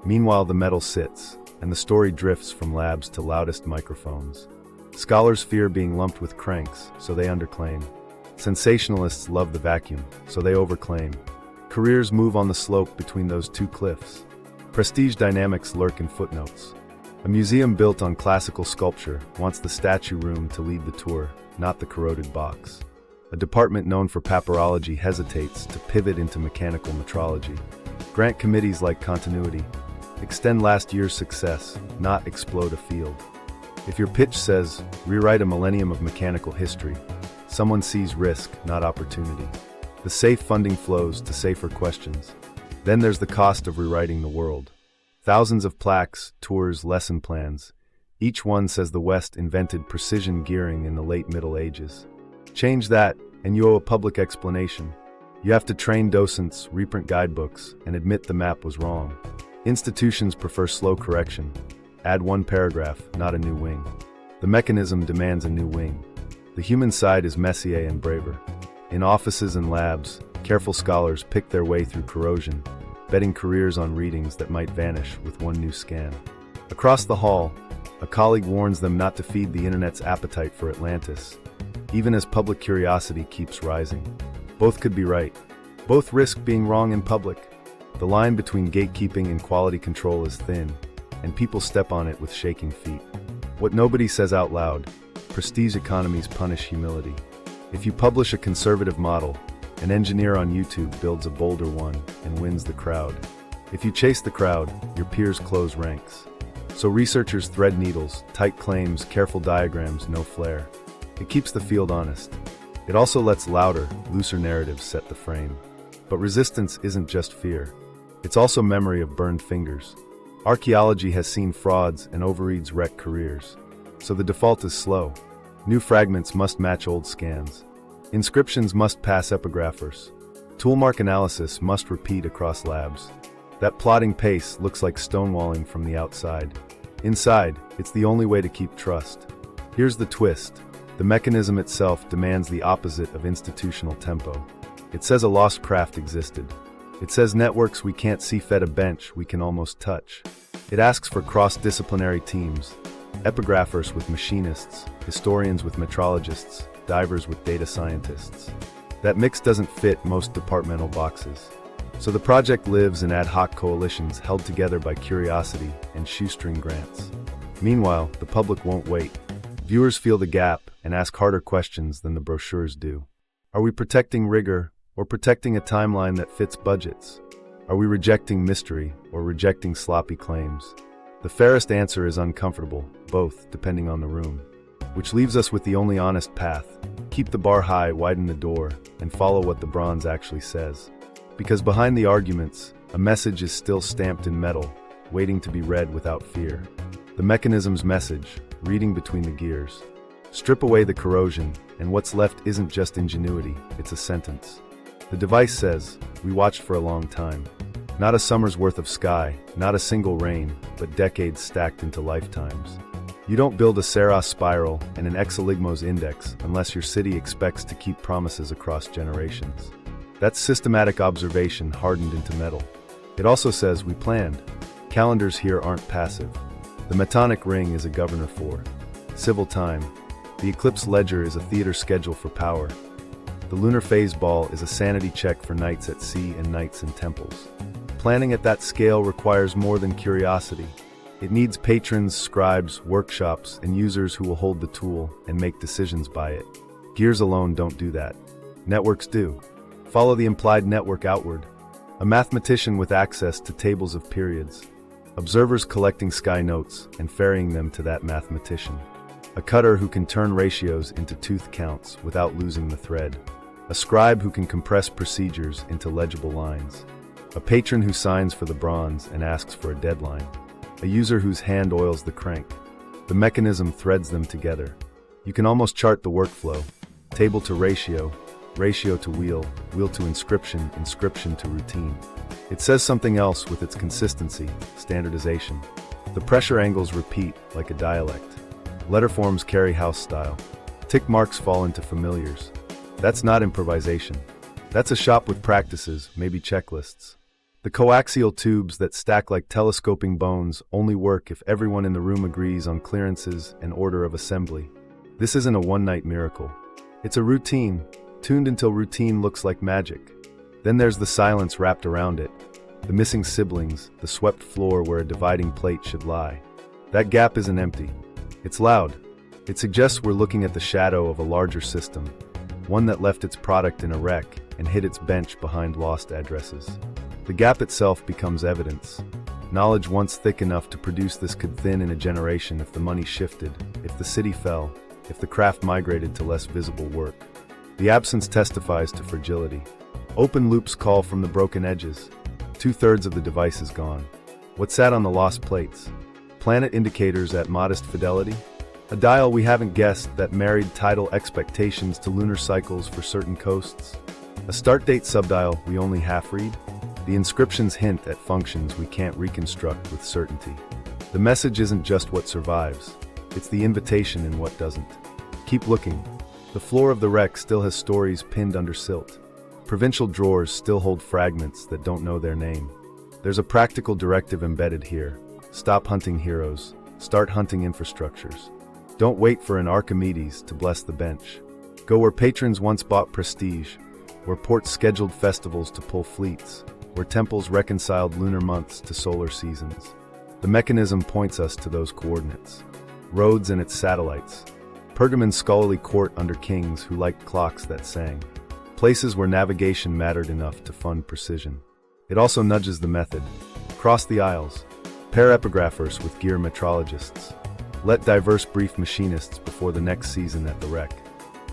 Meanwhile, the metal sits, and the story drifts from labs to loudest microphones. Scholars fear being lumped with cranks, so they underclaim. Sensationalists love the vacuum, so they overclaim. Careers move on the slope between those two cliffs. Prestige dynamics lurk in footnotes. A museum built on classical sculpture wants the statue room to lead the tour, not the corroded box. A department known for papyrology hesitates to pivot into mechanical metrology. Grant committees like continuity. Extend last year's success, not explode a field. If your pitch says, rewrite a millennium of mechanical history, someone sees risk, not opportunity. The safe funding flows to safer questions. Then there's the cost of rewriting the world. Thousands of plaques, tours, lesson plans. Each one says the West invented precision gearing in the late Middle Ages. Change that, and you owe a public explanation. You have to train docents, reprint guidebooks, and admit the map was wrong. Institutions prefer slow correction. Add one paragraph, not a new wing. The mechanism demands a new wing. The human side is messier and braver. In offices and labs, careful scholars pick their way through corrosion, betting careers on readings that might vanish with one new scan. Across the hall, a colleague warns them not to feed the internet's appetite for Atlantis, even as public curiosity keeps rising. Both could be right. Both risk being wrong in public. The line between gatekeeping and quality control is thin, and people step on it with shaking feet. What nobody says out loud: prestige economies punish humility. If you publish a conservative model, an engineer on YouTube builds a bolder one and wins the crowd. If you chase the crowd, your peers close ranks. So researchers thread needles, tight claims, careful diagrams, no flair. It keeps the field honest. It also lets louder, looser narratives set the frame. But resistance isn't just fear. It's also memory of burned fingers. Archaeology has seen frauds and overreads wreck careers. So the default is slow. New fragments must match old scans. Inscriptions must pass epigraphers. Toolmark analysis must repeat across labs. That plodding pace looks like stonewalling from the outside. Inside, it's the only way to keep trust. Here's the twist. The mechanism itself demands the opposite of institutional tempo. It says a lost craft existed. It says networks we can't see fed a bench we can almost touch. It asks for cross-disciplinary teams, epigraphers with machinists, historians with metrologists, divers with data scientists. That mix doesn't fit most departmental boxes. So the project lives in ad hoc coalitions held together by curiosity and shoestring grants. Meanwhile, the public won't wait. Viewers feel the gap and ask harder questions than the brochures do. Are we protecting rigor or protecting a timeline that fits budgets? Are we rejecting mystery or rejecting sloppy claims? The fairest answer is uncomfortable, both depending on the room. Which leaves us with the only honest path. Keep the bar high, widen the door, and follow what the bronze actually says. Because behind the arguments, a message is still stamped in metal, waiting to be read without fear. The mechanism's message, reading between the gears. Strip away the corrosion, and what's left isn't just ingenuity, it's a sentence. The device says, we watched for a long time. Not a summer's worth of sky, not a single rain, but decades stacked into lifetimes. You don't build a Saros spiral and an Exeligmos index unless your city expects to keep promises across generations. That's systematic observation hardened into metal. It also says we planned. Calendars here aren't passive. The Metonic ring is a governor for civil time. The eclipse ledger is a theater schedule for power. The lunar phase ball is a sanity check for nights at sea and nights in temples. Planning at that scale requires more than curiosity. It needs patrons, scribes, workshops, and users who will hold the tool and make decisions by it. Gears alone don't do that. Networks do. Follow the implied network outward. A mathematician with access to tables of periods. Observers collecting sky notes and ferrying them to that mathematician. A cutter who can turn ratios into tooth counts without losing the thread. A scribe who can compress procedures into legible lines. A patron who signs for the bronze and asks for a deadline. A user whose hand oils the crank. The mechanism threads them together. You can almost chart the workflow. Table to ratio, ratio to wheel, wheel to inscription, inscription to routine. It says something else with its consistency, standardization. The pressure angles repeat like a dialect. Letter forms carry house style. Tick marks fall into familiars. That's not improvisation. That's a shop with practices, maybe checklists. The coaxial tubes that stack like telescoping bones only work if everyone in the room agrees on clearances and order of assembly. This isn't a one-night miracle. It's a routine, tuned until routine looks like magic. Then there's the silence wrapped around it, the missing siblings, the swept floor where a dividing plate should lie. That gap isn't empty. It's loud. It suggests we're looking at the shadow of a larger system, one that left its product in a wreck and hid its bench behind lost addresses. The gap itself becomes evidence. Knowledge once thick enough to produce this could thin in a generation if the money shifted, if the city fell, if the craft migrated to less visible work. The absence testifies to fragility. Open loops call from the broken edges. 2/3 of the device is gone. What sat on the lost plates? Planet indicators at modest fidelity? A dial we haven't guessed that married tidal expectations to lunar cycles for certain coasts? A start date subdial we only half-read? The inscriptions hint at functions we can't reconstruct with certainty. The message isn't just what survives, it's the invitation in what doesn't. Keep looking. The floor of the wreck still has stories pinned under silt. Provincial drawers still hold fragments that don't know their name. There's a practical directive embedded here. Stop hunting heroes. Start hunting infrastructures. Don't wait for an Archimedes to bless the bench. Go where patrons once bought prestige, where ports scheduled festivals to pull fleets, where temples reconciled lunar months to solar seasons. The mechanism points us to those coordinates. Rhodes and its satellites. Pergamon's scholarly court under kings who liked clocks that sang. Places where navigation mattered enough to fund precision. It also nudges the method. Cross the aisles. Pair epigraphers with gear metrologists. Let diverse brief machinists before the next season at the wreck.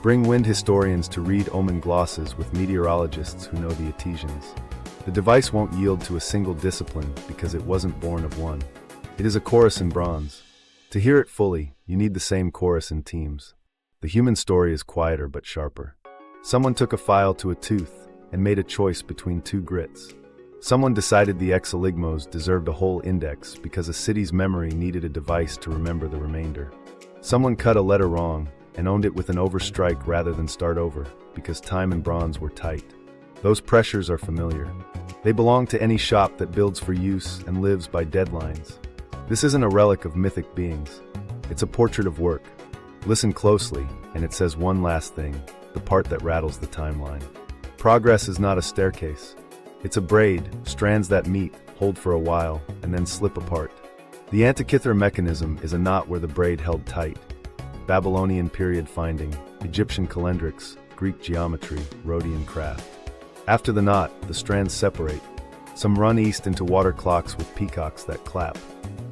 Bring wind historians to read omen glosses with meteorologists who know the Etesians. The device won't yield to a single discipline because it wasn't born of one. It is a chorus in bronze. To hear it fully, you need the same chorus in teams. The human story is quieter but sharper. Someone took a file to a tooth and made a choice between two grits. Someone decided the exoligmos deserved a whole index because a city's memory needed a device to remember the remainder. Someone cut a letter wrong and owned it with an overstrike rather than start over because time and bronze were tight. Those pressures are familiar. They belong to any shop that builds for use and lives by deadlines. This isn't a relic of mythic beings. It's a portrait of work. Listen closely, and it says one last thing, the part that rattles the timeline. Progress is not a staircase. It's a braid, strands that meet, hold for a while, and then slip apart. The Antikythera mechanism is a knot where the braid held tight. Babylonian period finding, Egyptian calendrics, Greek geometry, Rhodian craft. After the knot, the strands separate. Some run east into water clocks with peacocks that clap.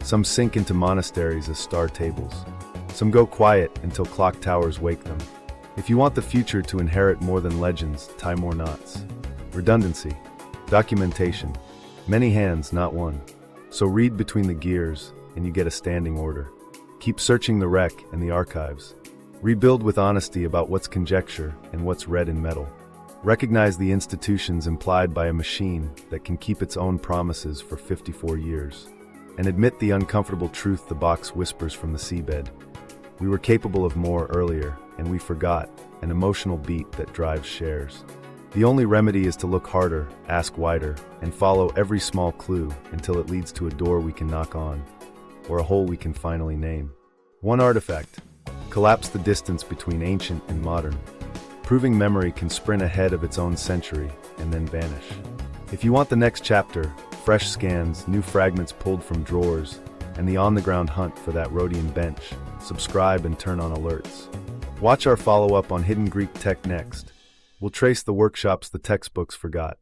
Some sink into monasteries as star tables. Some go quiet until clock towers wake them. If you want the future to inherit more than legends, tie more knots. Redundancy. Documentation. Many hands, not one. So read between the gears, and you get a standing order. Keep searching the wreck and the archives. Rebuild with honesty about what's conjecture and what's read in metal. Recognize the institutions implied by a machine that can keep its own promises for 54 years. And admit the uncomfortable truth the box whispers from the seabed. We were capable of more earlier, and we forgot, an emotional beat that drives shares. The only remedy is to look harder, ask wider, and follow every small clue until it leads to a door we can knock on, or a hole we can finally name. One artifact. Collapse the distance between ancient and modern. Proving memory can sprint ahead of its own century and then vanish. If you want the next chapter, fresh scans, new fragments pulled from drawers, and the on-the-ground hunt for that Rhodian bench, subscribe and turn on alerts. Watch our follow-up on Hidden Greek Tech next. We'll trace the workshops the textbooks forgot.